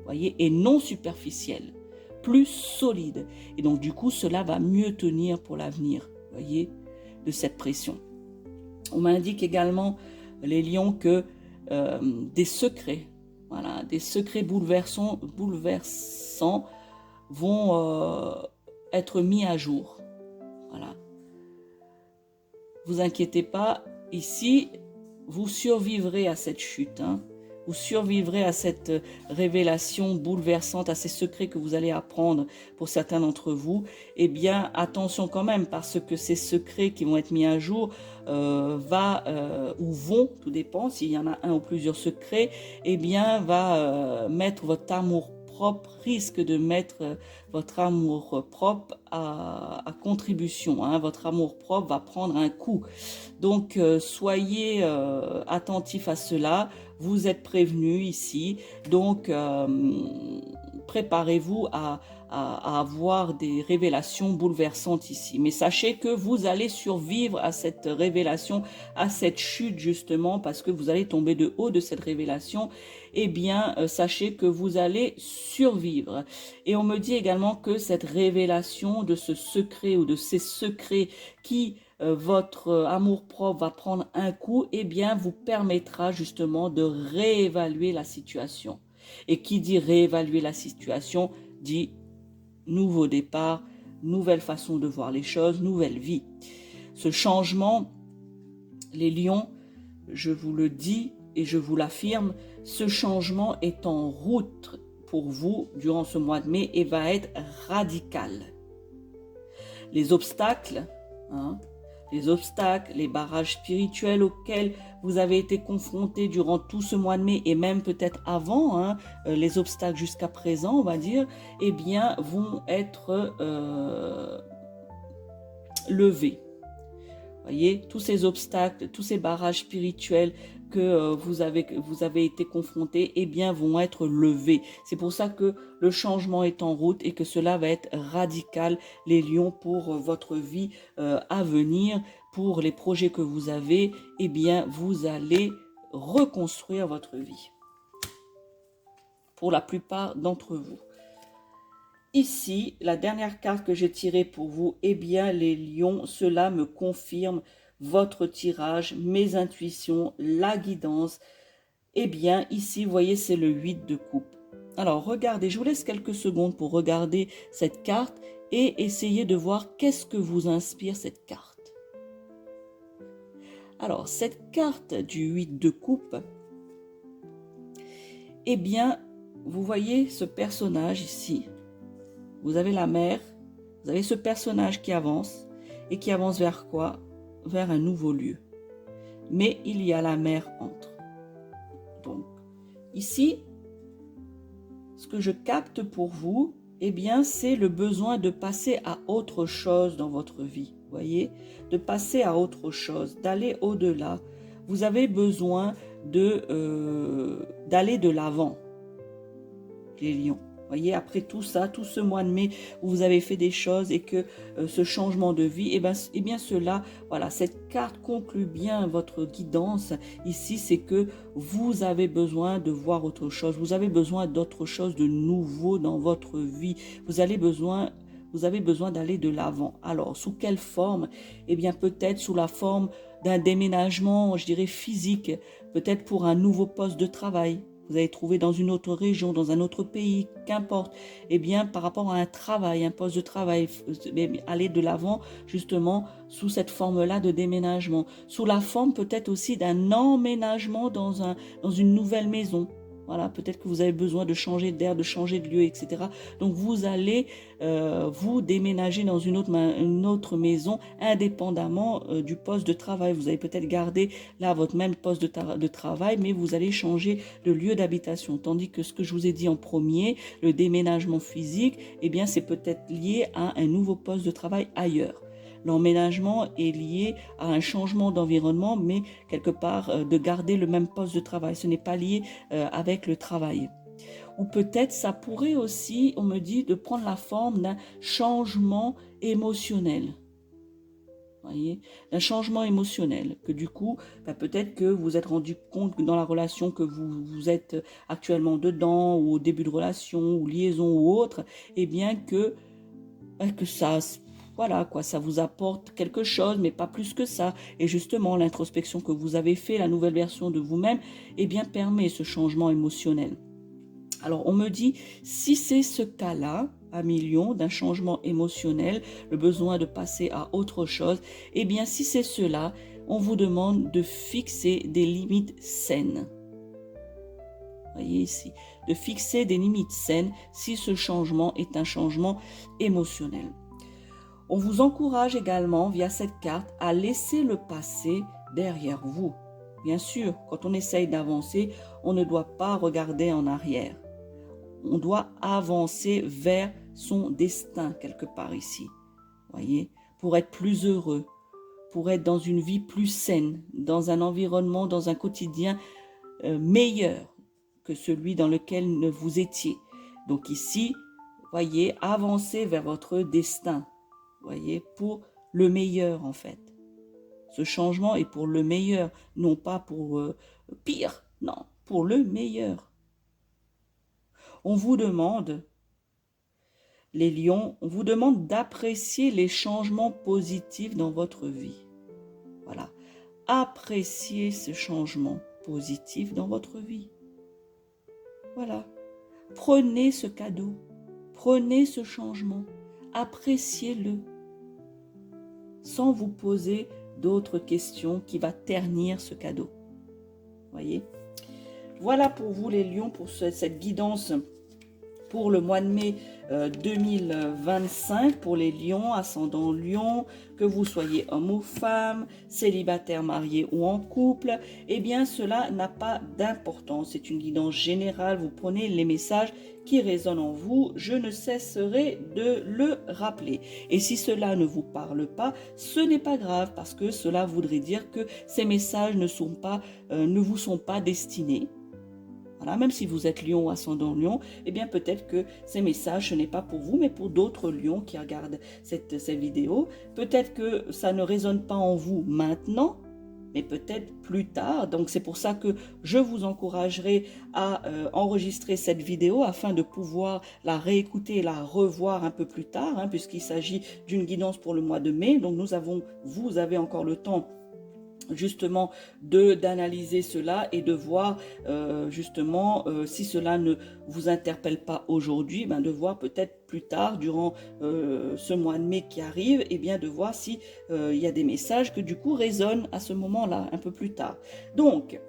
voyez, et non superficielles, plus solides. Et donc du coup, cela va mieux tenir pour l'avenir, voyez, de cette pression. On m'indique également, les lions, que des secrets, voilà, des secrets bouleversants vont être mis à jour. Voilà. Vous inquiétez pas, ici, vous survivrez à cette chute, hein. Vous survivrez à cette révélation bouleversante, à ces secrets que vous allez apprendre pour certains d'entre vous. Eh bien, attention quand même, parce que ces secrets qui vont être mis à jour ou vont, tout dépend, s'il y en a un ou plusieurs secrets, eh bien, va mettre votre amour propre, risque de mettre votre amour propre à contribution, hein. Votre amour propre va prendre un coup. Donc, soyez attentifs à cela. Vous êtes prévenus ici. Donc, préparez-vous à avoir des révélations bouleversantes ici. Mais sachez que vous allez survivre à cette révélation, à cette chute justement, parce que vous allez tomber de haut de cette révélation. Eh bien, sachez que vous allez survivre. Et on me dit également que cette révélation de ce secret ou de ces secrets qui votre amour-propre va prendre un coup, eh bien, vous permettra justement de réévaluer la situation. Et qui dit réévaluer la situation, dit nouveau départ, nouvelle façon de voir les choses, nouvelle vie. Ce changement, les lions, je vous le dis et je vous l'affirme, ce changement est en route pour vous durant ce mois de mai et va être radical. Les obstacles, les obstacles, les barrages spirituels auxquels vous avez été confrontés durant tout ce mois de mai et même peut-être avant, hein, les obstacles jusqu'à présent, on va dire, eh bien, vont être levés. Voyez, tous ces obstacles, tous ces barrages spirituels que vous avez été confrontés, eh bien, vont être levés. C'est pour ça que le changement est en route et que cela va être radical, les lions, pour votre vie à venir, pour les projets que vous avez, eh bien, vous allez reconstruire votre vie. Pour la plupart d'entre vous. Ici, la dernière carte que j'ai tirée pour vous, eh bien, les lions, cela me confirme votre tirage, mes intuitions, la guidance. Eh bien, ici, vous voyez, c'est le 8 de coupe. Alors, regardez, je vous laisse quelques secondes pour regarder cette carte et essayer de voir qu'est-ce que vous inspire cette carte. Alors, cette carte du 8 de coupe, eh bien, vous voyez ce personnage ici. Vous avez la mer, vous avez ce personnage qui avance, et qui avance vers quoi? Vers un nouveau lieu. Mais il y a la mer entre. Donc, ici, ce que je capte pour vous, eh bien, c'est le besoin de passer à autre chose dans votre vie. Vous voyez? De passer à autre chose, d'aller au-delà. Vous avez besoin d'aller de l'avant, les lions. Voyez, après tout ça, tout ce mois de mai où vous avez fait des choses et que ce changement de vie, eh bien cela, voilà, cette carte conclut bien votre guidance. Ici, c'est que vous avez besoin de voir autre chose. Vous avez besoin d'autre chose de nouveau dans votre vie. Vous avez besoin d'aller de l'avant. Alors, sous quelle forme? Eh bien, peut-être sous la forme d'un déménagement, je dirais physique, peut-être pour un nouveau poste de travail. Vous allez trouver dans une autre région, dans un autre pays, qu'importe. Eh bien, par rapport à un travail, un poste de travail, aller de l'avant justement sous cette forme-là de déménagement. Sous la forme peut-être aussi d'un emménagement dans une nouvelle maison. Voilà, peut-être que vous avez besoin de changer d'air, de changer de lieu, etc. Donc, vous allez vous déménager dans une autre maison indépendamment du poste de travail. Vous allez peut-être garder là votre même poste de travail, mais vous allez changer de lieu d'habitation. Tandis que ce que je vous ai dit en premier, le déménagement physique, eh bien, c'est peut-être lié à un nouveau poste de travail ailleurs. L'emménagement est lié à un changement d'environnement, mais quelque part de garder le même poste de travail. Ce n'est pas lié avec le travail. Ou peut-être ça pourrait aussi, on me dit, de prendre la forme d'un changement émotionnel. Voyez, d'un changement émotionnel, que du coup, peut-être que vous vous êtes rendu compte que dans la relation que vous êtes actuellement dedans, ou au début de relation, ou liaison, ou autre, eh bien que ça... Voilà, quoi, ça vous apporte quelque chose, mais pas plus que ça. Et justement, l'introspection que vous avez fait, la nouvelle version de vous-même, eh bien, permet ce changement émotionnel. Alors, on me dit, si c'est ce cas-là, à millions, d'un changement émotionnel, le besoin de passer à autre chose, eh bien, si c'est cela, on vous demande de fixer des limites saines. Voyez ici, de fixer des limites saines si ce changement est un changement émotionnel. On vous encourage également, via cette carte, à laisser le passé derrière vous. Bien sûr, quand on essaye d'avancer, on ne doit pas regarder en arrière. On doit avancer vers son destin, quelque part ici. Voyez, pour être plus heureux, pour être dans une vie plus saine, dans un environnement, dans un quotidien meilleur que celui dans lequel vous étiez. Donc ici, voyez, avancez vers votre destin. Voyez, pour le meilleur en fait. Ce changement est pour le meilleur, non pas pour pire, non, pour le meilleur. On vous demande, les lions, on vous demande d'apprécier les changements positifs dans votre vie. Voilà, appréciez ce changement positif dans votre vie. Voilà, prenez ce cadeau, prenez ce changement, appréciez-le. Sans vous poser d'autres questions qui va ternir ce cadeau. Voyez? Voilà pour vous les lions, pour cette guidance pour le mois de mai 2025 pour les lions, ascendant lion, que vous soyez homme ou femme, célibataire, marié ou en couple, eh bien cela n'a pas d'importance. C'est une guidance générale, vous prenez les messages qui résonnent en vous, je ne cesserai de le rappeler. Et si cela ne vous parle pas, ce n'est pas grave parce que cela voudrait dire que ces messages ne vous sont pas destinés. Voilà, même si vous êtes lion ou ascendant lion, eh bien peut-être que ces messages, ce n'est pas pour vous, mais pour d'autres lions qui regardent cette vidéo. Peut-être que ça ne résonne pas en vous maintenant, mais peut-être plus tard. Donc c'est pour ça que je vous encouragerai à enregistrer cette vidéo afin de pouvoir la réécouter et la revoir un peu plus tard, hein, puisqu'il s'agit d'une guidance pour le mois de mai. Donc vous avez encore le temps justement d'analyser cela et de voir si cela ne vous interpelle pas aujourd'hui, de voir peut-être plus tard durant ce mois de mai qui arrive, et bien de voir si il y a des messages que du coup résonnent à ce moment-là, un peu plus tard. Donc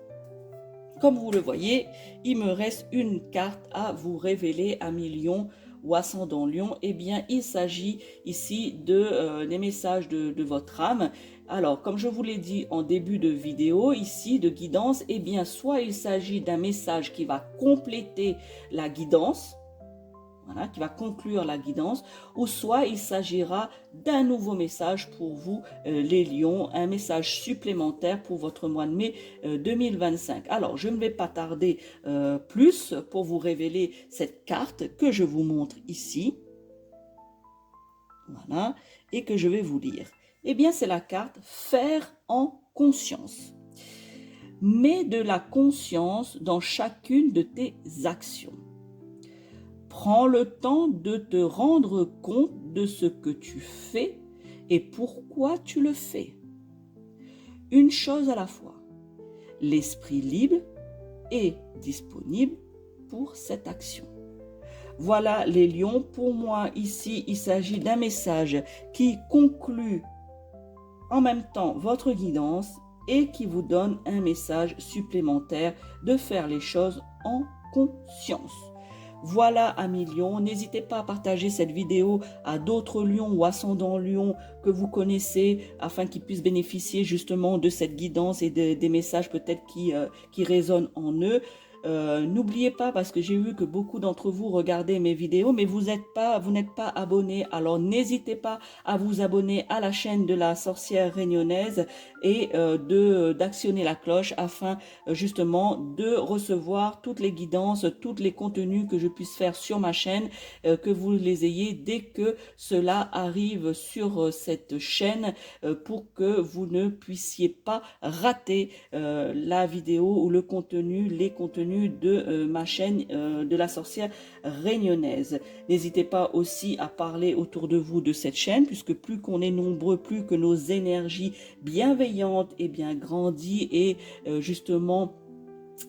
comme vous le voyez, il me reste une carte à vous révéler, amis lions ou ascendant lion. Eh bien, il s'agit ici des messages de votre âme. Alors, comme je vous l'ai dit en début de vidéo, ici, de guidance, eh bien, soit il s'agit d'un message qui va compléter la guidance, voilà, qui va conclure la guidance, ou soit il s'agira d'un nouveau message pour vous, les lions, un message supplémentaire pour votre mois de mai 2025. Alors, je ne vais pas tarder plus pour vous révéler cette carte que je vous montre ici. Voilà, et que je vais vous lire. Eh bien, c'est la carte « Faire en conscience ». Mets de la conscience dans chacune de tes actions. Prends le temps de te rendre compte de ce que tu fais et pourquoi tu le fais. Une chose à la fois. L'esprit libre est disponible pour cette action. Voilà les lions. Pour moi, ici, il s'agit d'un message qui conclut en même temps votre guidance et qui vous donne un message supplémentaire de faire les choses en conscience. Voilà, amis lions, n'hésitez pas à partager cette vidéo à d'autres lions ou ascendants lions que vous connaissez afin qu'ils puissent bénéficier justement de cette guidance et des messages peut-être qui résonnent en eux. N'oubliez pas, parce que j'ai vu que beaucoup d'entre vous regardaient mes vidéos, mais vous n'êtes pas abonnés. Alors n'hésitez pas à vous abonner à la chaîne de la sorcière réunionnaise et d'actionner la cloche afin justement de recevoir toutes les guidances, tous les contenus que je puisse faire sur ma chaîne, que vous les ayez dès que cela arrive sur cette chaîne, pour que vous ne puissiez pas rater la vidéo ou le contenu, les contenus de ma chaîne de la sorcière réunionnaise. N'hésitez pas aussi à parler autour de vous de cette chaîne, puisque plus qu'on est nombreux, plus que nos énergies bienveillantes et bien grandissent et justement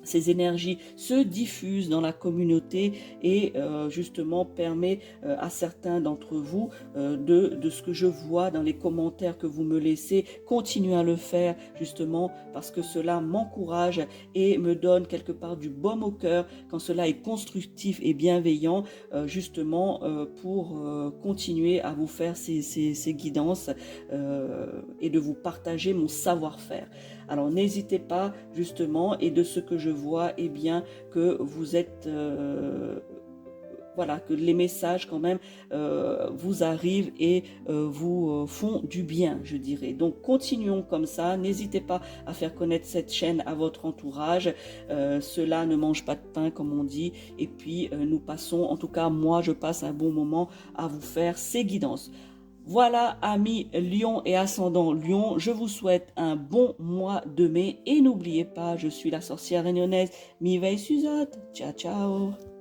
ces énergies se diffusent dans la communauté et justement permet à certains d'entre vous de ce que je vois dans les commentaires que vous me laissez, continuez à le faire justement parce que cela m'encourage et me donne quelque part du baume au cœur quand cela est constructif et bienveillant, justement pour continuer à vous faire ces guidances et de vous partager mon savoir-faire. Alors n'hésitez pas justement, et de ce que je vois, eh bien que vous êtes voilà, que les messages quand même vous arrivent et vous font du bien, je dirais. Donc continuons comme ça, n'hésitez pas à faire connaître cette chaîne à votre entourage, cela ne mange pas de pain comme on dit, et puis nous passons, en tout cas moi je passe un bon moment à vous faire ces guidances. Voilà, amis lions et ascendants lions, je vous souhaite un bon mois de mai et n'oubliez pas, je suis la sorcière réunionnaise Mireille Suzette. Ciao, ciao.